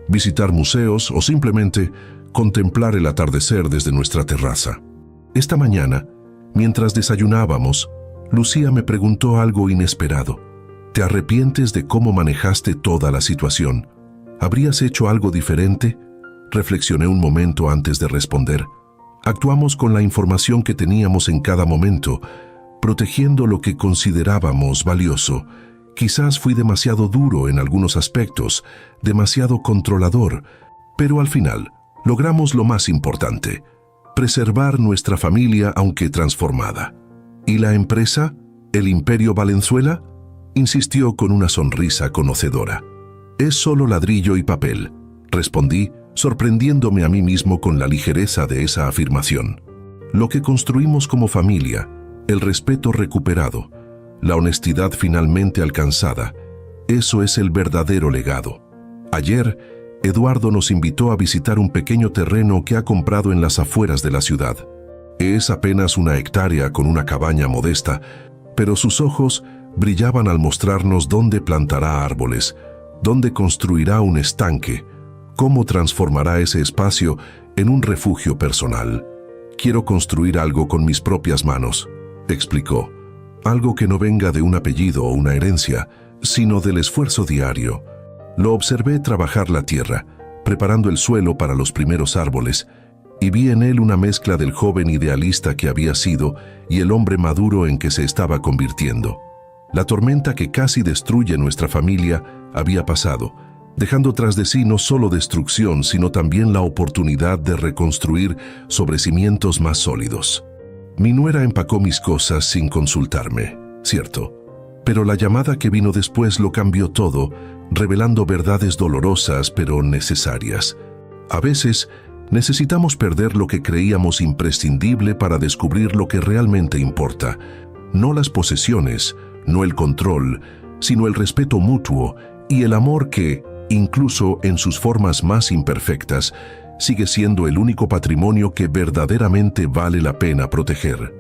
visitar museos o simplemente contemplar el atardecer desde nuestra terraza. Esta mañana, mientras desayunábamos, Lucía me preguntó algo inesperado. ¿Te arrepientes de cómo manejaste toda la situación? ¿Habrías hecho algo diferente? Reflexioné un momento antes de responder. Actuamos con la información que teníamos en cada momento, protegiendo lo que considerábamos valioso. Quizás fui demasiado duro en algunos aspectos, demasiado controlador, pero al final logramos lo más importante: preservar nuestra familia aunque transformada. ¿Y la empresa? ¿El Imperio Valenzuela?, insistió con una sonrisa conocedora. Es solo ladrillo y papel, respondí, sorprendiéndome a mí mismo con la ligereza de esa afirmación. Lo que construimos como familia, el respeto recuperado, la honestidad finalmente alcanzada, eso es el verdadero legado. Ayer, Eduardo nos invitó a visitar un pequeño terreno que ha comprado en las afueras de la ciudad. Es apenas 1 hectárea con una cabaña modesta, pero sus ojos brillaban al mostrarnos dónde plantará árboles, dónde construirá un estanque, cómo transformará ese espacio en un refugio personal. Quiero construir algo con mis propias manos, explicó. Algo que no venga de un apellido o una herencia, sino del esfuerzo diario. Lo observé trabajar la tierra, preparando el suelo para los primeros árboles, y vi en él una mezcla del joven idealista que había sido y el hombre maduro en que se estaba convirtiendo. La tormenta que casi destruye nuestra familia había pasado, dejando tras de sí no solo destrucción, sino también la oportunidad de reconstruir sobre cimientos más sólidos. Mi nuera empacó mis cosas sin consultarme, cierto, pero la llamada que vino después lo cambió todo, revelando verdades dolorosas pero necesarias. A veces, necesitamos perder lo que creíamos imprescindible para descubrir lo que realmente importa, no las posesiones, no el control, sino el respeto mutuo y el amor que, incluso en sus formas más imperfectas, sigue siendo el único patrimonio que verdaderamente vale la pena proteger.